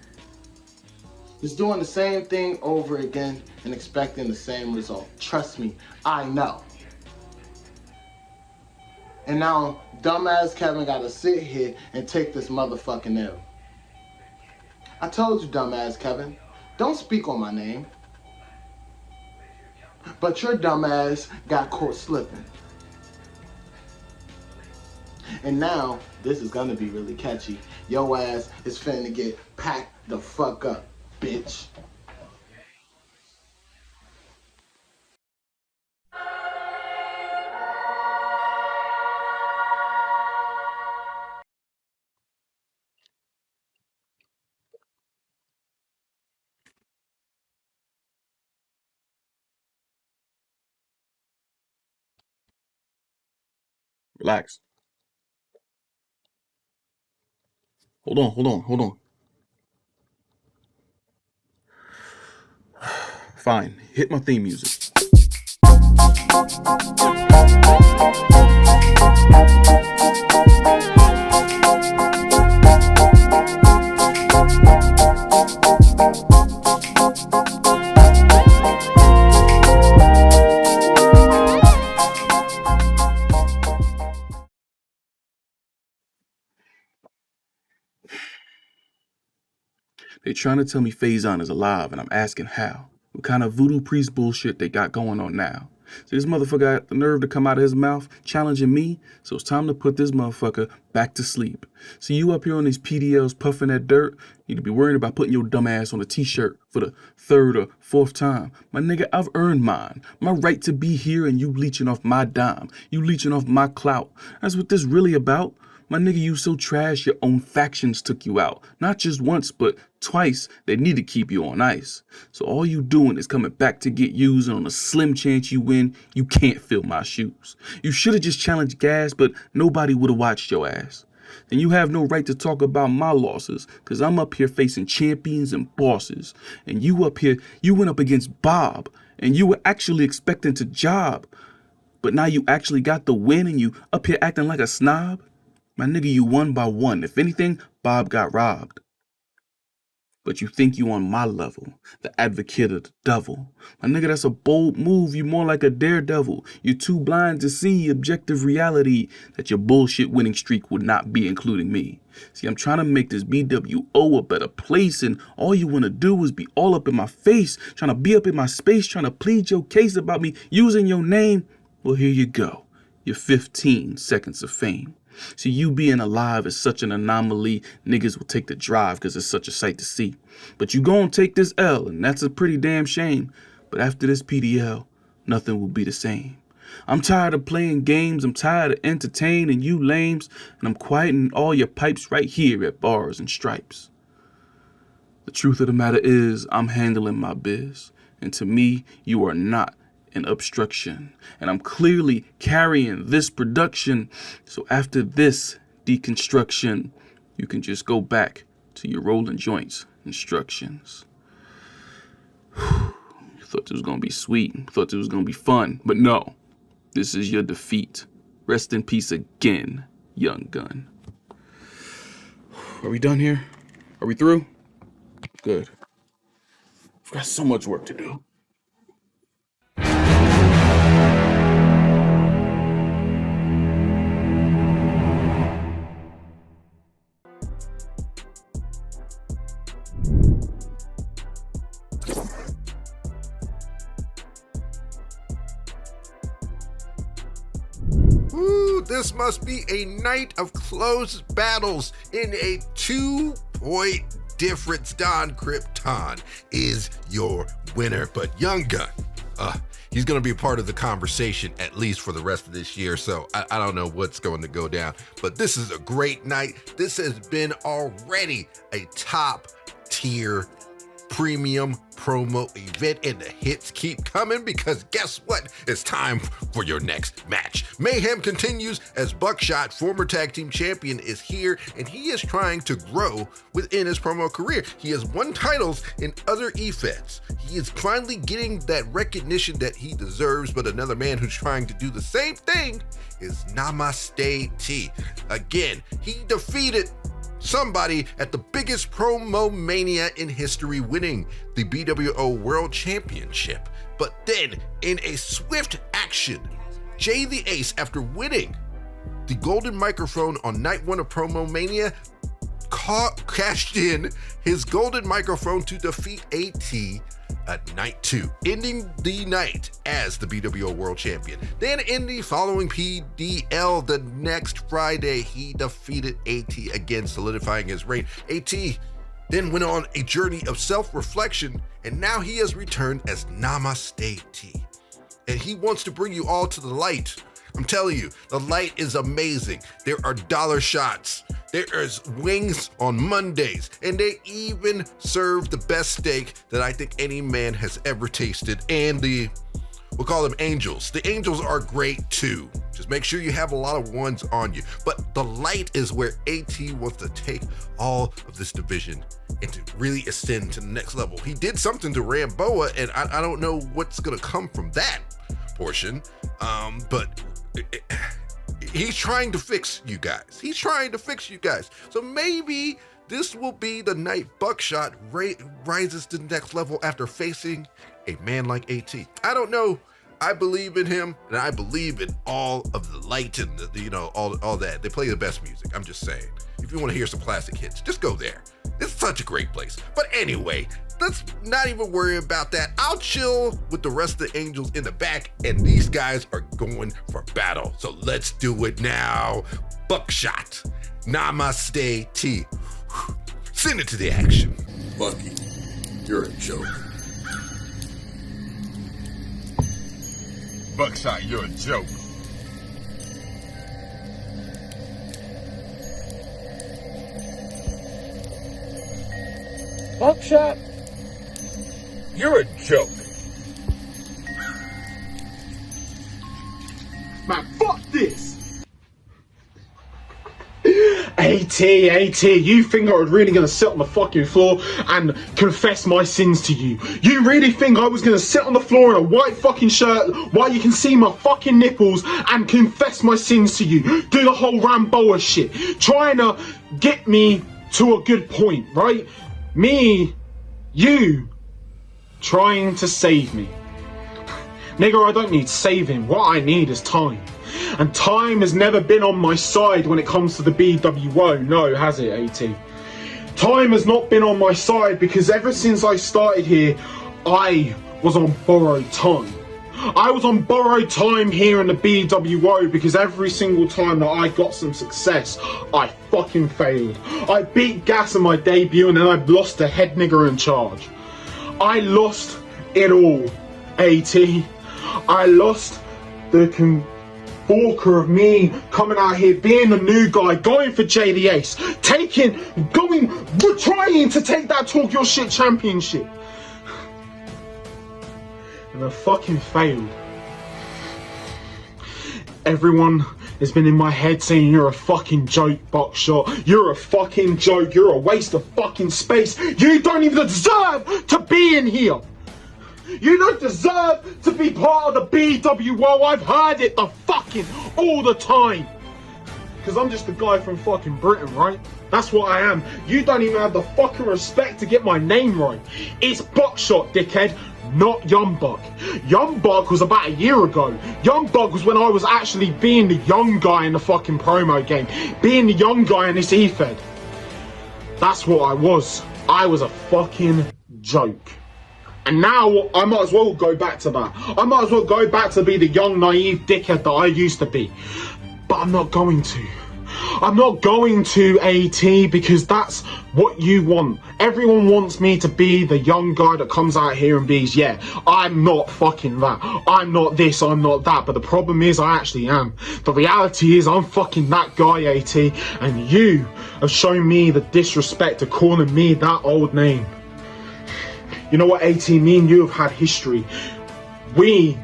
It's doing the same thing over again and expecting the same result. Trust me, I know. And now, dumbass Kevin gotta sit here and take this motherfucking L. I told you, dumbass Kevin, don't speak on my name. But your dumbass got caught slipping. And now, this is gonna be really catchy. Your ass is finna get packed the fuck up, bitch. Relax. Hold on. Fine, hit my theme music. They trying to tell me Faison is alive, and I'm asking how. What kind of voodoo priest bullshit they got going on now? See, this motherfucker got the nerve to come out of his mouth challenging me, so it's time to put this motherfucker back to sleep. See, you up here on these PDLs puffing that dirt, you need to be worrying about putting your dumb ass on a t-shirt for the 3rd or 4th time. My nigga, I've earned mine. My right to be here, and you leeching off my dime. You leeching off my clout. That's what this really about. My nigga, you so trash, your own factions took you out. Not just once, but twice. They need to keep you on ice. So all you doing is coming back to get used, and on a slim chance you win, you can't fill my shoes. You should have just challenged Gas, but nobody would have watched your ass. Then you have no right to talk about my losses, cause I'm up here facing champions and bosses. And you up here, you went up against Bob, and you were actually expecting to job. But now you actually got the win, and you up here acting like a snob? My nigga, you won by 1. If anything, Bob got robbed. But you think you on my level, the advocate of the devil. My nigga, that's a bold move. You more like a daredevil. You're too blind to see objective reality that your bullshit winning streak would not be including me. See, I'm trying to make this bWo a better place, and all you want to do is be all up in my face, trying to be up in my space, trying to plead your case about me using your name. Well, here you go. Your 15 seconds of fame. See, you being alive is such an anomaly, niggas will take the drive because it's such a sight to see. But you gon' take this L, and that's a pretty damn shame. But after this PDL, nothing will be the same. I'm tired of playing games, I'm tired of entertaining you lames, and I'm quieting all your pipes right here at Bars and Stripes. The truth of the matter is, I'm handling my biz, and to me, you are not an obstruction, and I'm clearly carrying this production. So after this deconstruction, you can just go back to your rolling joints instructions. You thought this was gonna be sweet, thought this was gonna be fun, but no, this is your defeat. Rest in peace again, young Gunn. Are we done here? Are we through? Good. I've got so much work to do. Ooh, this must be a night of close battles in a 2-point difference. Don Krypton is your winner, but young Gunn, he's going to be a part of the conversation at least for the rest of this year. So I don't know what's going to go down, but this is a great night. This has been already a top tier premium promo event, and the hits keep coming because guess what? It's time for your next match. Mayhem continues as BUCKSHOT, former tag team champion, is here, and he is trying to grow within his promo career. He has won titles in other EFEDs. He is finally getting that recognition that he deserves, but another man who's trying to do the same thing is Namaste-AT. Again, he defeated somebody at the biggest promo mania in history, winning the bWo World Championship. But then, in a swift action, Jay the Ace, after winning the golden microphone on night 1 of Promo Mania, cashed in his golden microphone to defeat AT at night 2, ending the night as the bWo World Champion. Then in the following PDL, the next Friday, he defeated AT again, solidifying his reign. AT then went on a journey of self-reflection, and now he has returned as Namaste-AT. And he wants to bring you all to the light. I'm telling you, the light is amazing. There are dollar shots. There is wings on Mondays, and they even serve the best steak that I think any man has ever tasted. And we'll call them angels. The angels are great too. Just make sure you have a lot of ones on you. But the light is where AT wants to take all of this division and to really ascend to the next level. He did something to RAMBOA, and I don't know what's gonna come from that portion, but he's trying to fix you guys. He's trying to fix you guys. So maybe this will be the night BUCKSHOT rises to the next level after facing a man like AT. I don't know. I believe in him, and I believe in all of the light and all that. They play the best music. I'm just saying. If you want to hear some classic hits, just go there. It's such a great place. But anyway, let's not even worry about that. I'll chill with the rest of the angels in the back, and these guys are going for battle. So let's do it now. Buckshot. Namaste-AT. Send it to the action. Bucky, you're a joke. Buckshot, you're a joke. Buckshot, you're a joke. Man, fuck this! AT, you think I was really gonna sit on the fucking floor and confess my sins to you? You really think I was gonna sit on the floor in a white fucking shirt while you can see my fucking nipples and confess my sins to you? Do the whole RAMBOA shit, trying to get me to a good point, right? Me, you, trying to save me. Nigga, I don't need saving. What I need is time. And time has never been on my side when it comes to the bWo. No, has it, AT? Time has not been on my side because ever since I started here, I was on borrowed time. I was on borrowed time here in the bWo because every single time that I got some success, I fucking failed. I beat Gas in my debut and then I lost the head nigger in charge. I lost it all, AT. I lost the Walker of me coming out here being the new guy, going for JD Ace, trying to take that Talk Your Shit championship. And I fucking failed. Everyone has been in my head saying you're a fucking joke, BUCKSHOT. You're a fucking joke. You're a waste of fucking space. You don't even deserve to be in here. You don't deserve to be part of the bWo. I've heard it all the time. Because I'm just a guy from fucking Britain, right? That's what I am. You don't even have the fucking respect to get my name right. It's BUCKSHOT, dickhead, not Young Buck. Young Buck was about a year ago. Young Buck was when I was actually being the young guy in the fucking promo game. Being the young guy in this E-Fed. That's what I was. I was a fucking joke. And now I might as well go back to that. I might as well go back to be the young, naive dickhead that I used to be. But I'm not going to. I'm not going to, AT, because that's what you want. Everyone wants me to be the young guy that comes out here and be's, yeah, I'm not fucking that. I'm not this, I'm not that. But the problem is I actually am. The reality is I'm fucking that guy, AT. And you have shown me the disrespect of calling me that old name. You know what, AT, me and you have had history. We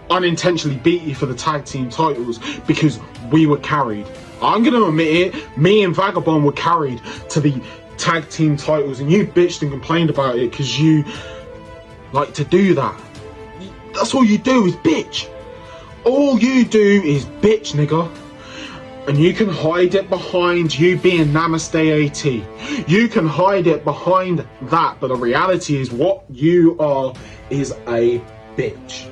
unintentionally beat you for the tag team titles because we were carried. I'm going to admit it, me and Vagabond were carried to the tag team titles and you bitched and complained about it because you like to do that. That's all you do is bitch. All you do is bitch, nigga. And you can hide it behind you being Namaste-AT. You can hide it behind that, but the reality is what you are is a bitch.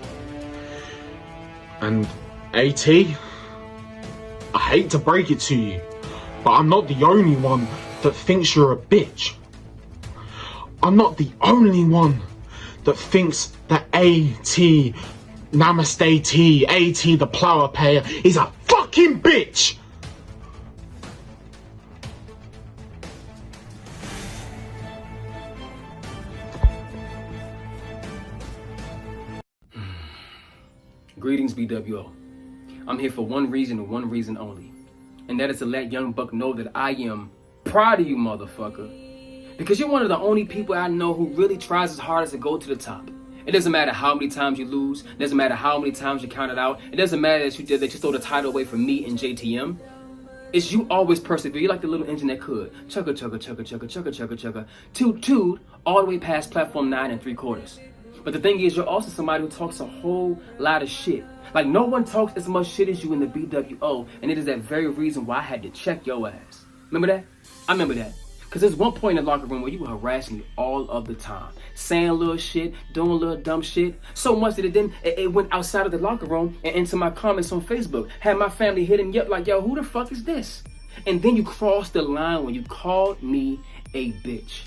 And AT, I hate to break it to you, but I'm not the only one that thinks you're a bitch. I'm not the only one that thinks that AT, Namaste-AT, AT the flower payer, is a fucking bitch. Greetings, bWo. I'm here for one reason and one reason only. And that is to let Young Buck know that I am proud of you, motherfucker. Because you're one of the only people I know who really tries as hard as to go to the top. It doesn't matter how many times you lose. It doesn't matter how many times you count it out. It doesn't matter that you stole the title away from me and JTM. It's you always persevere. You're like the little engine that could. Chugga, chugga, chugga, chugga, chugga, chugga, chugga. Toot, toot, all the way past platform 9 3/4. But the thing is, you're also somebody who talks a whole lot of shit. Like, no one talks as much shit as you in the bWo, and it is that very reason why I had to check your ass. Remember that? I remember that. Because there's one point in the locker room where you were harassing me all of the time. Saying little shit, doing little dumb shit. So much that it went outside of the locker room and into my comments on Facebook. Had my family hitting me up like, yo, who the fuck is this? And then you crossed the line when you called me a bitch.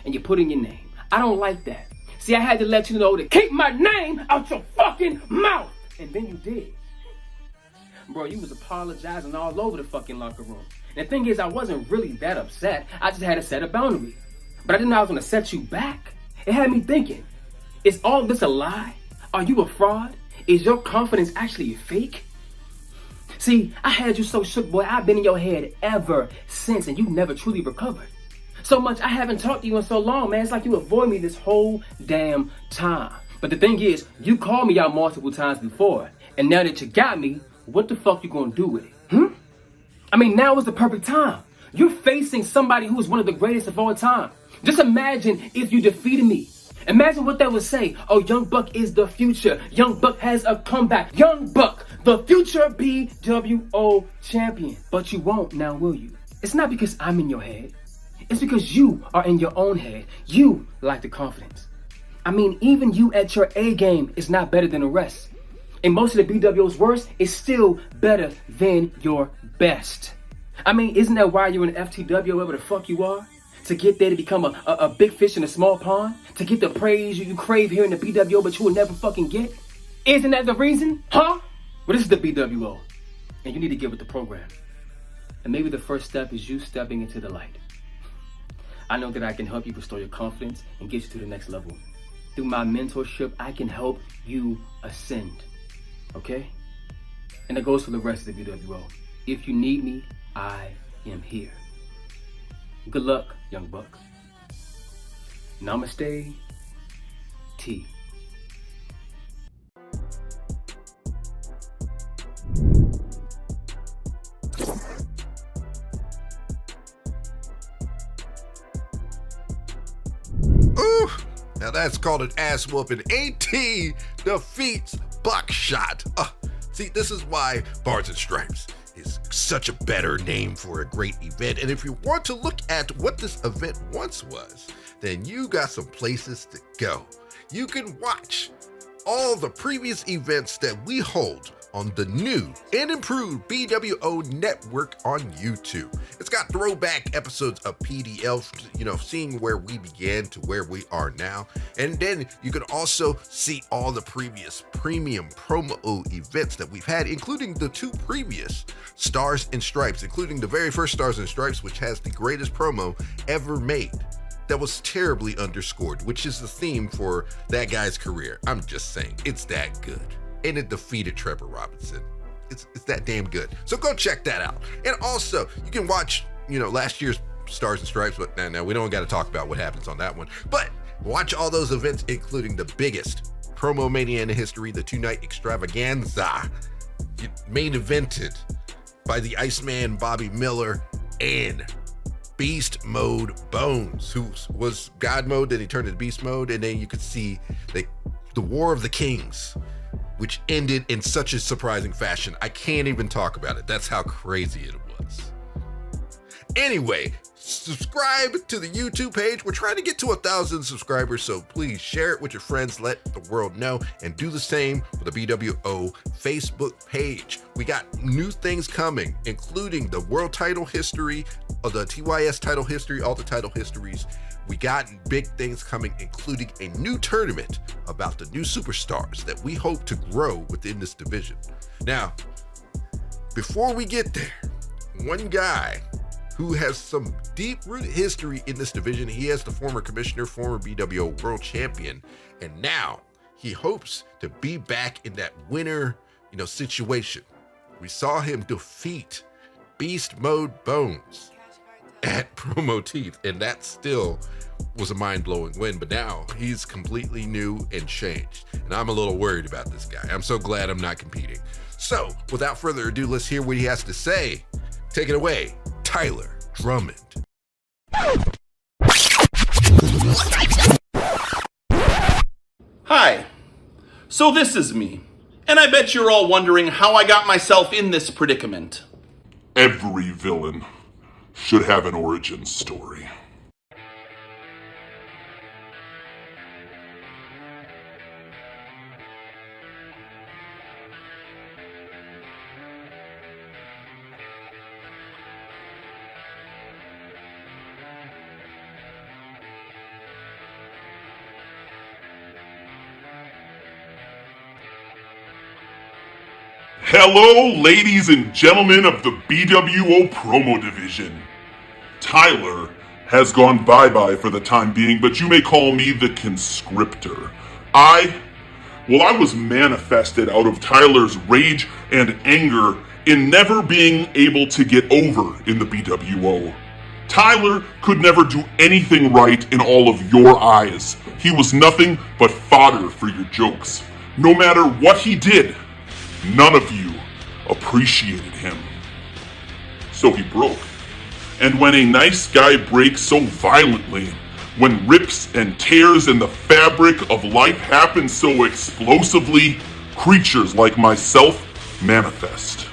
And you put in your name. I don't like that. See, I had to let you know to keep my name out your fucking mouth. And then you did. Bro, you was apologizing all over the fucking locker room. And the thing is, I wasn't really that upset. I just had to set a boundary. But I didn't know I was going to set you back. It had me thinking, is all this a lie? Are you a fraud? Is your confidence actually fake? See, I had you so shook, boy. I've been in your head ever since, and you've never truly recovered. So much I haven't talked to you in so long, man. It's like you avoid me this whole damn time. But the thing is, you called me out multiple times before, and now that you got me, what the fuck you gonna do with it? I mean, now is the perfect time. You're facing somebody who is one of the greatest of all time. Just imagine if you defeated me. Imagine what that would say. Oh, Young Buck is the future. Young Buck has a comeback. Young Buck, the future bWo champion. But you won't now, will you? It's not because I'm in your head. It's because you are in your own head. You lack the confidence. I mean, even you at your A game is not better than the rest. And most of the bWo's worst is still better than your best. I mean, isn't that why you're in FTW, wherever the fuck you are? To get there to become a big fish in a small pond? To get the praise you crave here in the bWo, but you will never fucking get? Isn't that the reason? Huh? Well, this is the bWo, and you need to get with the program. And maybe the first step is you stepping into the light. I know that I can help you restore your confidence and get you to the next level. Through my mentorship, I can help you ascend. Okay? And that goes for the rest of the bWo. If you need me, I am here. Good luck, Young Buck. Namaste-AT. Ooh, now that's called an ass whooping. AT defeats BUCKSHOT. See, this is why Bars and Stripes is such a better name for a great event. And if you want to look at what this event once was, then you got some places to go. You can watch all the previous events that we hold on the new and improved bWo network on YouTube. It's got throwback episodes of PDL, seeing where we began to where we are now. And then you can also see all the previous premium promo events that we've had, including the two previous Stars and Stripes, including the very first Stars and Stripes, which has the greatest promo ever made. That was terribly underscored, which is the theme for that guy's career. I'm just saying, it's that good. And it defeated Trevor Robinson. It's that damn good. So go check that out. And also, you can watch, last year's Stars and Stripes, but now we don't got to talk about what happens on that one. But watch all those events, including the biggest promo mania in history, the two-night extravaganza, main evented by the Iceman Bobby Miller and Beast Mode Bones, who was God mode, then he turned into Beast mode, and then you could see the War of the Kings, which ended in such a surprising fashion. I can't even talk about it. That's how crazy it was. Anyway, subscribe to the YouTube page. We're trying to get to 1,000 subscribers, so please share it with your friends, let the world know, and do the same for the bWo Facebook page. We got new things coming, including the world title history, or the TYS title history, all the title histories. We got big things coming, including a new tournament about the new superstars that we hope to grow within this division. Now, before we get there, one guy who has some deep-rooted history in this division, he has the former commissioner, former bWo world champion, and now he hopes to be back in that winner, situation. We saw him defeat Beast Mode Bones at Promo Teeth, and that still was a mind-blowing win, but now he's completely new and changed, and I'm a little worried about this guy. I'm so glad I'm not competing. So without further ado, let's hear what he has to say. Take it away, Tyler Drummond. Hi, so this is me, and I bet you're all wondering how I got myself in this predicament. Every villain should have an origin story. Hello, ladies and gentlemen of the bWo promo division. Tyler has gone bye-bye for the time being, but you may call me the Conscriptor. I was manifested out of Tyler's rage and anger in never being able to get over in the bWo. Tyler could never do anything right in all of your eyes. He was nothing but fodder for your jokes. No matter what he did, none of you appreciated him. So he broke. And when a nice guy breaks so violently, when rips and tears in the fabric of life happen so explosively, creatures like myself manifest.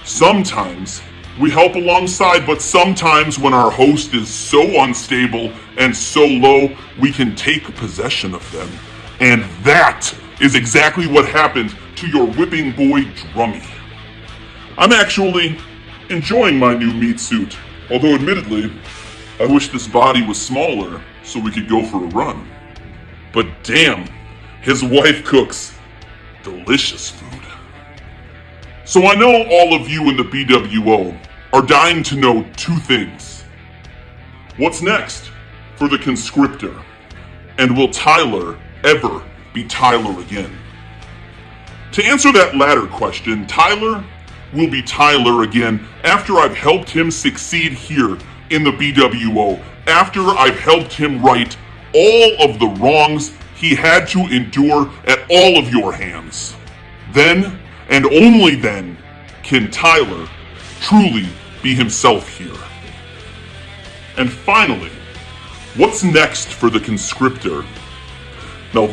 Sometimes we help alongside, but sometimes when our host is so unstable and so low, we can take possession of them. And that is exactly what happened to your whipping boy Drummy. I'm actually enjoying my new meat suit, although admittedly, I wish this body was smaller so we could go for a run. But damn, his wife cooks delicious food. So I know all of you in the bWo are dying to know two things. What's next for the Conscriptor? And will Tyler ever be Tyler again? To answer that latter question, Tyler will be Tyler again after I've helped him succeed here in the bWo, after I've helped him right all of the wrongs he had to endure at all of your hands. Then, and only then, can Tyler truly be himself here. And finally, what's next for the Conscriptor? Now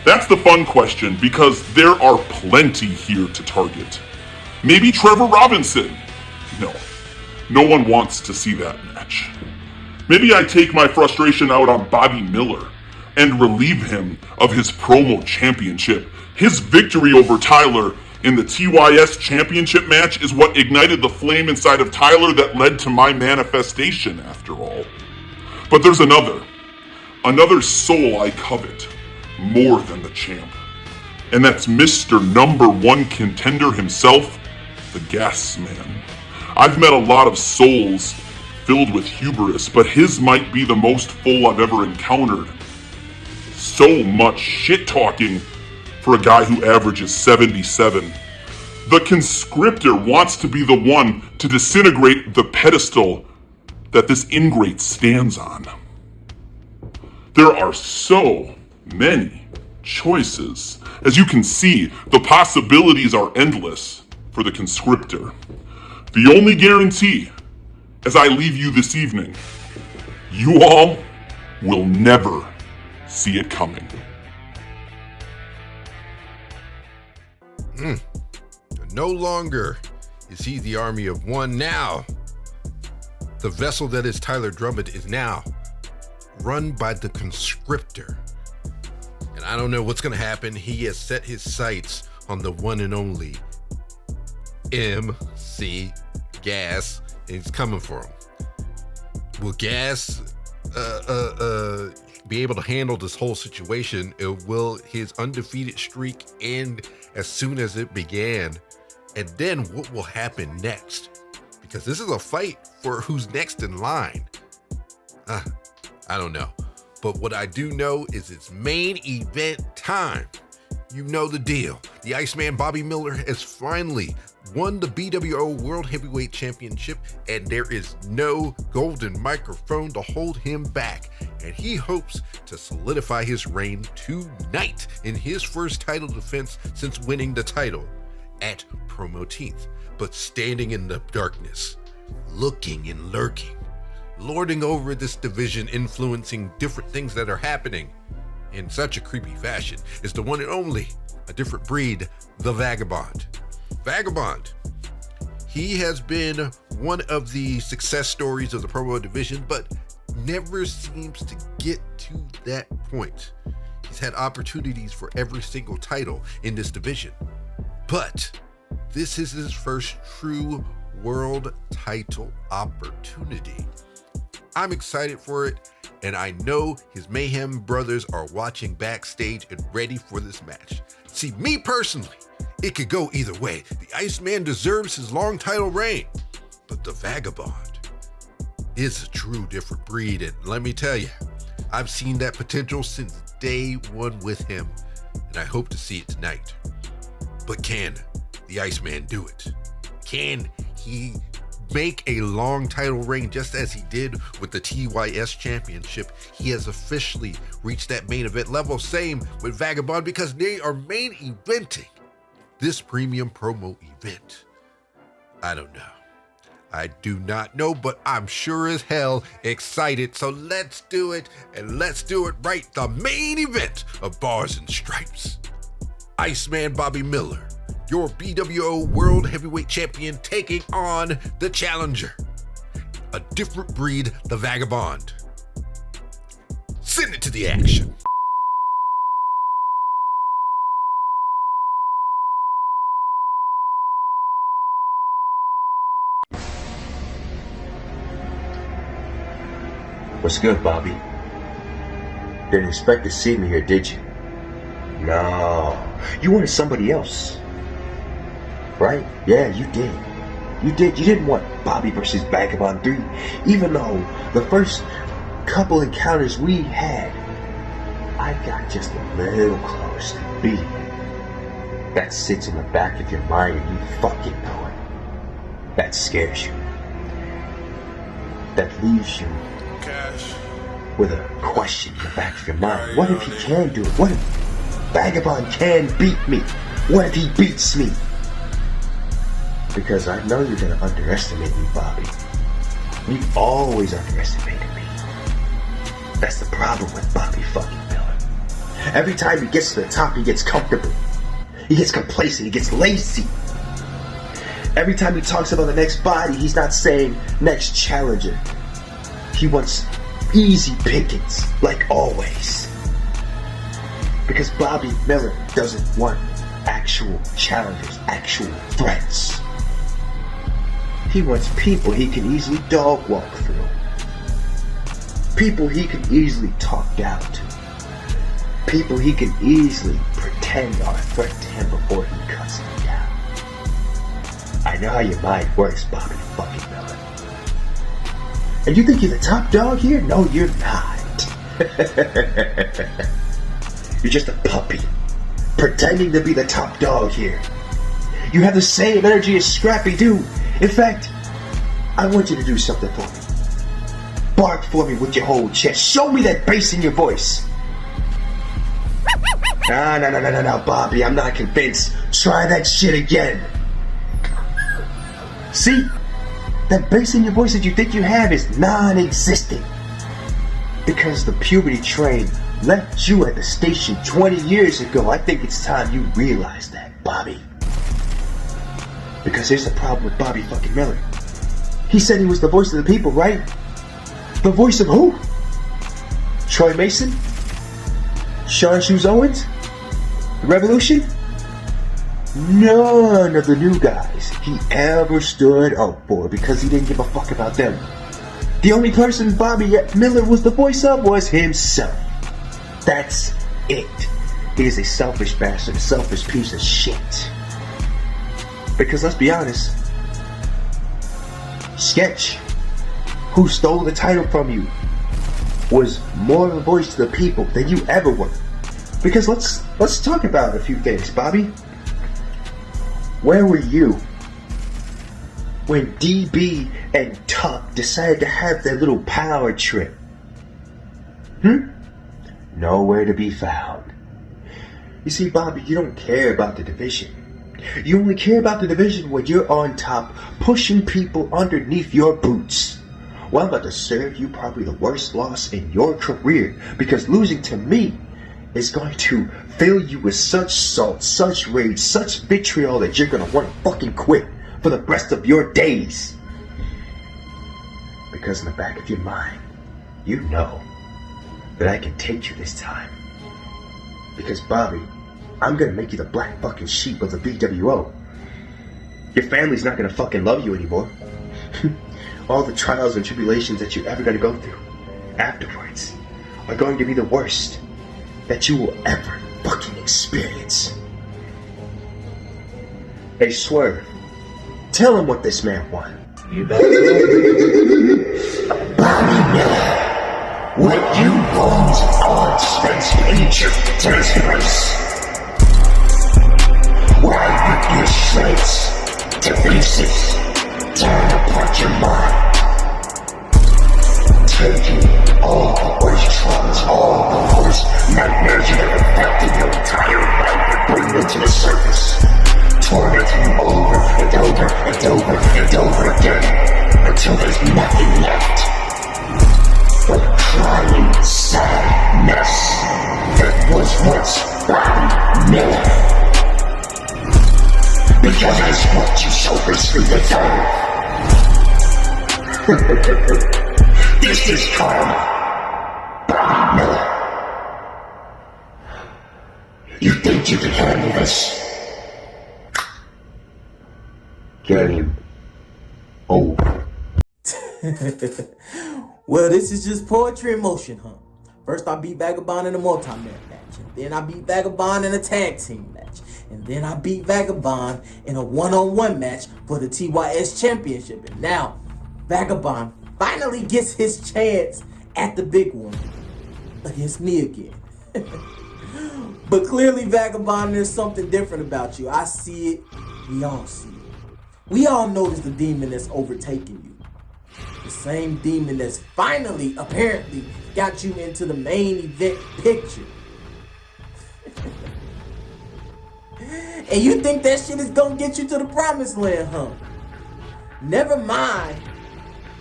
that's the fun question, because there are plenty here to target. Maybe Trevor Robinson? No one wants to see that match. Maybe I take my frustration out on Bobby Miller and relieve him of his promo championship. His victory over Tyler in the TYS championship match is what ignited the flame inside of Tyler that led to my manifestation, after all. But there's another soul I covet more than the champ. And that's Mr. #1 contender himself, the Gas Man. I've met a lot of souls filled with hubris, but his might be the most full I've ever encountered. So much shit talking for a guy who averages 77. The Conscriptor wants to be the one to disintegrate the pedestal that this ingrate stands on. There are so many choices. As you can see, the possibilities are endless for the Conscriptor. The only guarantee, as I leave you this evening, you all will never see it coming. No longer is he the army of one. Now, the vessel that is Tyler Drummond is now run by the Conscriptor. And I don't know what's going to happen. He has set his sights on the one and only MC Gas, and he's coming for him. Will Gas be able to handle this whole situation? Will his undefeated streak end as soon as it began? And then what will happen next? Because this is a fight for who's next in line. I don't know. But what I do know is it's main event time. You know the deal. The Iceman Bobby Miller has finally won the bWo World Heavyweight Championship, and there is no golden microphone to hold him back. And he hopes to solidify his reign tonight in his first title defense since winning the title at Promoteenth. But standing in the darkness, looking and lurking, lording over this division, influencing different things that are happening in such a creepy fashion, is the one and only, a different breed, the Vagabond. Vagabond, he has been one of the success stories of the promo division, but never seems to get to that point. He's had opportunities for every single title in this division, but this is his first true world title opportunity. I'm excited for it, and I know his Mayhem brothers are watching backstage and ready for this match. See, me personally, It could go either way. The Iceman deserves his long title reign, but the Vagabond is a true different breed, and let me tell you, I've seen that potential since day one with him, and I hope to see it tonight. But can the Iceman do it? Can he make a long title reign just as he did with the TYS Championship? He has officially reached that main event level. Same with Vagabond, because they are main eventing this premium promo event. I don't know. I do not know, but I'm sure as hell excited. So let's do it, and let's do it right. The main event of Bars and Stripes. Iceman Bobby Miller, your bWo World Heavyweight Champion, taking on the challenger, a different breed, the Vagabond. Send it to the action. What's good, Bobby? Didn't expect to see me here, did you? No, you wanted somebody else, right? Yeah, you did. You didn't want Bobby versus Vagabond 3, even though the first couple encounters we had, I got just a little close to beating it. That sits in the back of your mind and you fucking know it. That scares you. That leaves you with a question in the back of your mind. What if he can do it? What if Vagabond can beat me? What if he beats me? Because I know you're gonna underestimate me, Bobby. You always underestimated me. That's the problem with Bobby fucking Miller. Every time he gets to the top, he gets comfortable. He gets complacent, he gets lazy. Every time he talks about the next body, he's not saying next challenger. He wants easy pickings, like always. Because Bobby Miller doesn't want actual challengers, actual threats. He wants people he can easily dog walk through. People he can easily talk down to. People he can easily pretend are a threat to him before he cuts them down. I know how your mind works, Bobby fucking Miller. And you think you're the top dog here? No, you're not. You're just a puppy, pretending to be the top dog here. You have the same energy as Scrappy do. In fact, I want you to do something for me. Bark for me with your whole chest. Show me that bass in your voice. No, Bobby, I'm not convinced. Try that shit again. See? That bass in your voice that you think you have is non-existent. Because the puberty train left you at the station 20 years ago. I think it's time you realize that, Bobby. Because here's the problem with Bobby fucking Miller. He said he was the voice of the people, right? The voice of who? Troy Mason? Sean Shoes Owens? The Revolution? None of the new guys he ever stood up for, because he didn't give a fuck about them. The only person Bobby Miller was the voice of was himself. That's it. He is a selfish bastard, a selfish piece of shit. Because let's be honest, Sketch, who stole the title from you, was more of a voice to the people than you ever were. Because let's talk about a few things, Bobby. Where were you when DB and Tuck decided to have their little power trip? Nowhere to be found. You see, Bobby, you don't care about the division. You only care about the division when you're on top, pushing people underneath your boots. Well, I'm about to serve you probably the worst loss in your career, because losing to me is going to fill you with such salt, such rage, such vitriol that you're going to want to fucking quit for the rest of your days. Because in the back of your mind, you know that I can take you this time. Because, Bobby, I'm going to make you the black fucking sheep of the bWo. Your family's not going to fucking love you anymore. All the trials and tribulations that you're ever going to go through afterwards are going to be the worst that you will ever fucking experience. Hey, Swerve, tell him what this man won. Bobby Miller, what you want on Space Agent Disgrace. Why rip your shreds to pieces, tearing apart your mind, taking all the worst traumas, all the worst nightmares that have affected your entire life and bring them to the surface, tormenting you over and over and over and over again until there's nothing left but a crying, sad mess that was once Bobby Miller. Because it is what you so richly deserve. This is karma, Bobby Miller. You think you can handle this? Game over. Well, this is just poetry in motion, huh? First I beat Vagabond in a multi-man match, and then I beat Vagabond in a tag team match, and then I beat Vagabond in a one-on-one match for the TYS Championship, and now Vagabond finally gets his chance at the big one against me again. But clearly, Vagabond, there's something different about you. I see it. We all see it. We all notice the demon that's overtaken you. The same demon that's finally, apparently, got you into the main event picture. And you think that shit is gonna get you to the promised land, huh? Never mind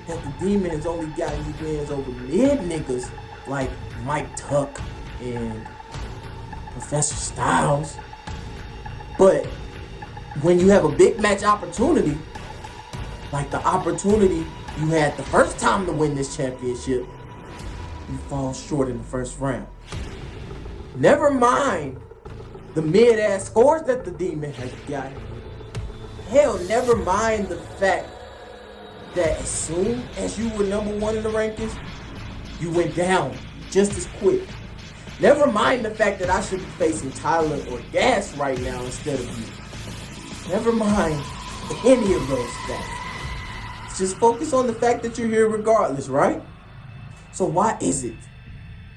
that the demon has only gotten you wins over mid niggas like Mike Tuck and Professor Styles. But when you have a big match opportunity, like the opportunity you had the first time to win this championship, you fall short in the first round. Never mind the mid-ass scores that the demon has gotten. Hell, never mind the fact that as soon as you were number one in the rankings, you went down just as quick. Never mind the fact that I should be facing Tyler or Gas right now instead of you. Never mind any of those facts. Just focus on the fact that you're here regardless, right? So why is it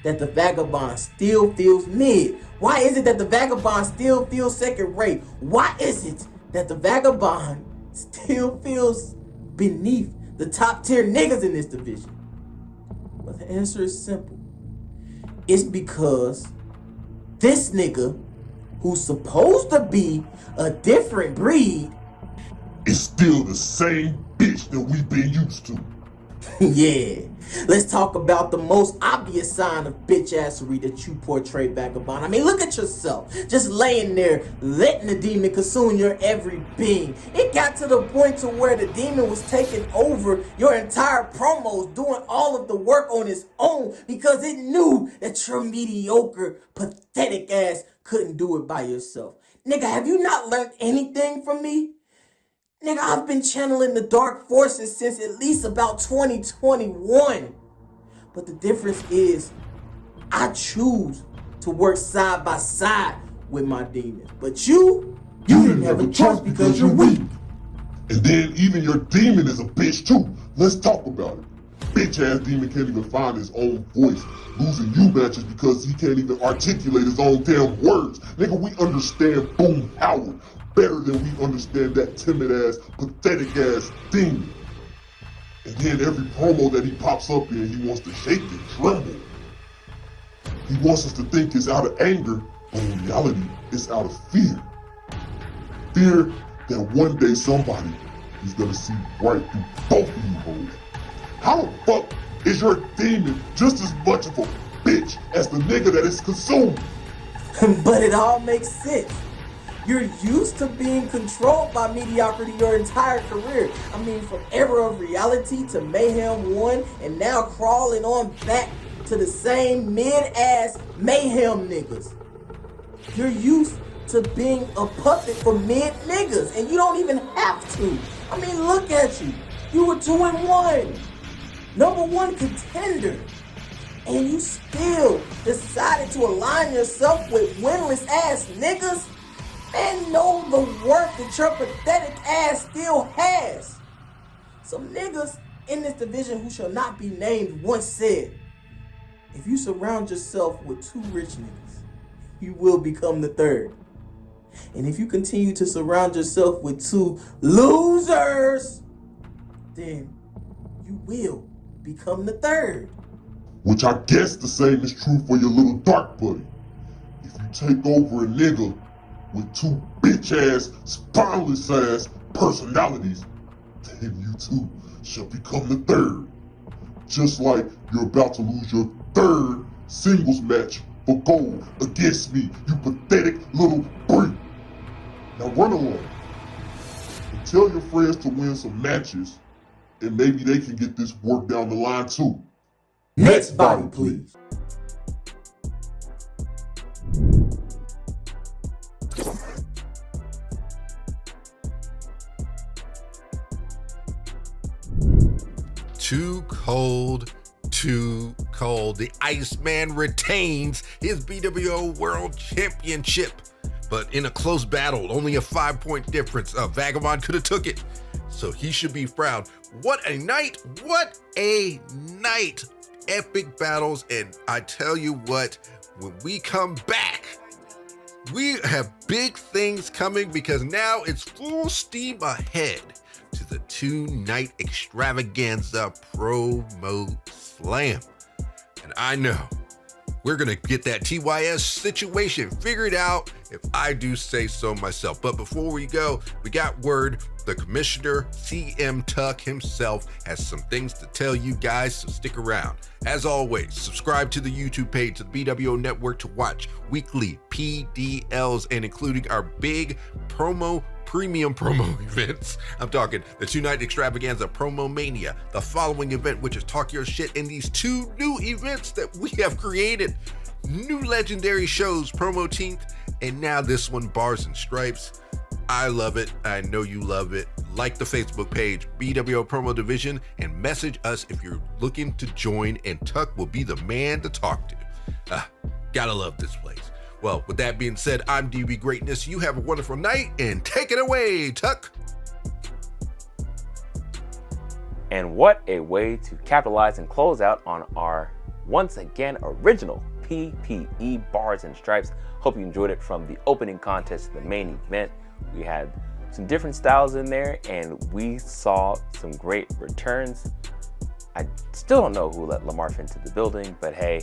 that the Vagabond still feels mid? Why is it that the Vagabond still feels second rate? Why is it that the Vagabond still feels beneath the top tier niggas in this division? Well, the answer is simple. It's because this nigga, who's supposed to be a different breed, is still the same bitch that we've been used to. Yeah, let's talk about the most obvious sign of bitch-assery that you portray, Vagabond. I mean, look at yourself, just laying there, letting the demon consume your every being. It got to the point to where the demon was taking over your entire promos, doing all of the work on its own because it knew that your mediocre, pathetic ass couldn't do it by yourself. Nigga, have you not learned anything from me? Nigga, I've been channeling the dark forces since at least about 2021. But the difference is, I choose to work side by side with my demons. But you didn't have a choice because you're weak. And then even your demon is a bitch too. Let's talk about it. Bitch ass demon can't even find his own voice, losing you matches because he can't even articulate his own damn words. Nigga, we understand Boom Howard better than we understand that timid ass, pathetic ass demon. And then every promo that he pops up in, he wants to shake and tremble. He wants us to think it's out of anger, but in reality, it's out of fear. Fear that one day somebody is gonna see right through both of you hoes. How the fuck is your demon just as much of a bitch as the nigga that is consumed? But it all makes sense. You're used to being controlled by mediocrity your entire career. I mean, from Era of Reality to Mayhem 1, and now crawling on back to the same mid-ass Mayhem niggas. You're used to being a puppet for mid niggas, and you don't even have to. I mean, look at you. You were 2-1. Number one contender. And you still decided to align yourself with winless ass niggas? and know the worth that your pathetic ass still has. Some niggas in this division who shall not be named once said, if you surround yourself with two rich niggas, you will become the third. And if you continue to surround yourself with two losers, then you will become the third. Which I guess the same is true for your little dark buddy. If you take over a nigga with two bitch-ass, spineless-ass personalities, then you too shall become the third. Just like you're about to lose your third singles match for gold against me, you pathetic little freak. Now run along and tell your friends to win some matches, and maybe they can get this work down the line too. Next body, please. Too cold, too cold. The Iceman retains his bWo World Championship, but in a close battle, only a 5-point difference. Vagabond could have took it, so he should be proud. What a night! What a night! Epic battles, and I tell you what, when we come back, we have big things coming because now it's full steam ahead to the 2-night extravaganza promo slam. And I know we're gonna get that TYS situation figured out, if I do say so myself. But before we go, we got word the commissioner, CM Tuck himself, has some things to tell you guys, so stick around. As always, subscribe to the YouTube page of the bWo Network to watch weekly PDLs and including our big premium promo events. I'm talking the 2-night extravaganza Promo Mania, the following event, which is Talk Your Shit, and these 2 new events that we have created. New legendary shows, Promo Teenth, and now this one, Bars and Stripes. I love it. I know you love it. Like the Facebook page, bWo Promo Division, and message us if you're looking to join, and Tuck will be the man to talk to. Gotta love this place. Well, with that being said, I'm DB Greatness. You have a wonderful night, and take it away, Tuck. And what a way to capitalize and close out on our, once again, original PPE Bars and Stripes. Hope you enjoyed it from the opening contest to the main event. We had some different styles in there, and we saw some great returns. I still don't know who let Lamar into the building, but hey,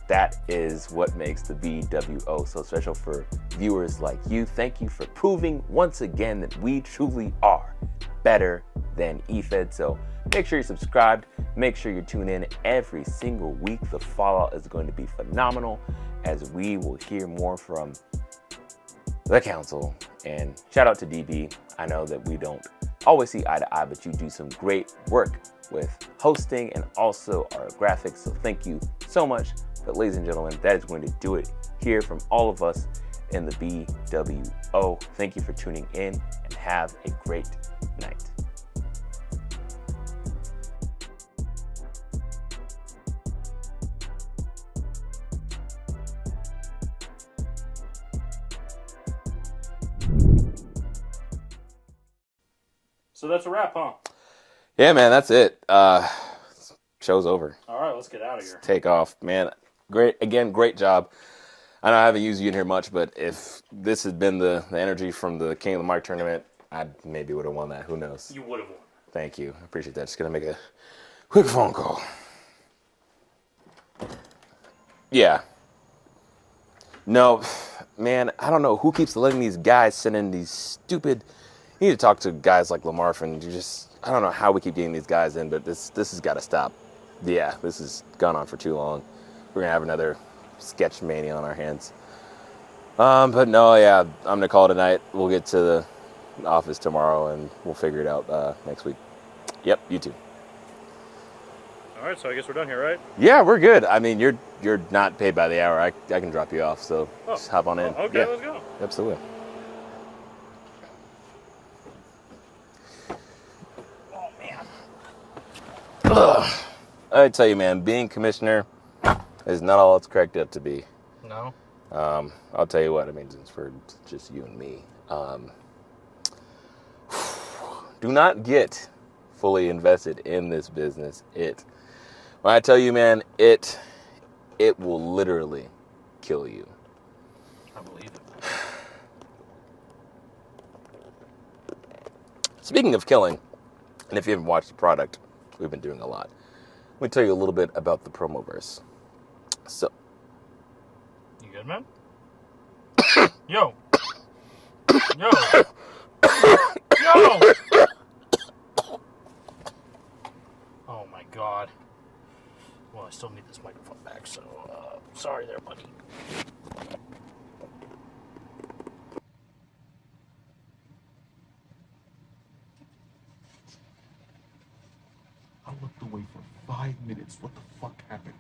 that is what makes the bWo so special for viewers like you. Thank you for proving once again that we truly are better than EFED. So make sure you're subscribed. Make sure you tune in every single week. The fallout is going to be phenomenal as we will hear more from the council. And shout out to DB. I know that we don't always see eye to eye, but you do some great work with hosting and also our graphics. So thank you so much. But ladies and gentlemen, that is going to do it here from all of us in the bWo. Thank you for tuning in and have a great night. So that's a wrap, huh? Yeah, man, that's it. Show's over. All right, let's get out of here. Take off, man. Great job. I know I haven't used you in here much, but if this had been the energy from the King of the Mic tournament, I maybe would have won that. Who knows? You would have won. Thank you. I appreciate that. Just going to make a quick phone call. Yeah. No, man, I don't know who keeps letting these guys send in these stupid... You need to talk to guys like Lamar, and I don't know how we keep getting these guys in, but this has got to stop. Yeah, this has gone on for too long. We're going to have another sketch mania on our hands. But no, yeah, I'm going to call it a night. We'll get to the office tomorrow, and we'll figure it out next week. Yep, you too. All right, so I guess we're done here, right? Yeah, we're good. I mean, you're not paid by the hour. I can drop you off, so just hop on in. Okay, yeah. Let's go. Absolutely. Ugh. I tell you, man, being commissioner is not all it's cracked up to be. No. I'll tell you what, I mean, it's for just you and me. Do not get fully invested in this business. When I tell you, man, it will literally kill you. I believe it. Speaking of killing, and if you haven't watched the product, we've been doing a lot. Let me tell you a little bit about the Promoverse. So, You good, man? Yo. Yo. Yo. Oh my God. Well, I still need this microphone back, so sorry there, buddy. I looked away for 5 minutes. What the fuck happened?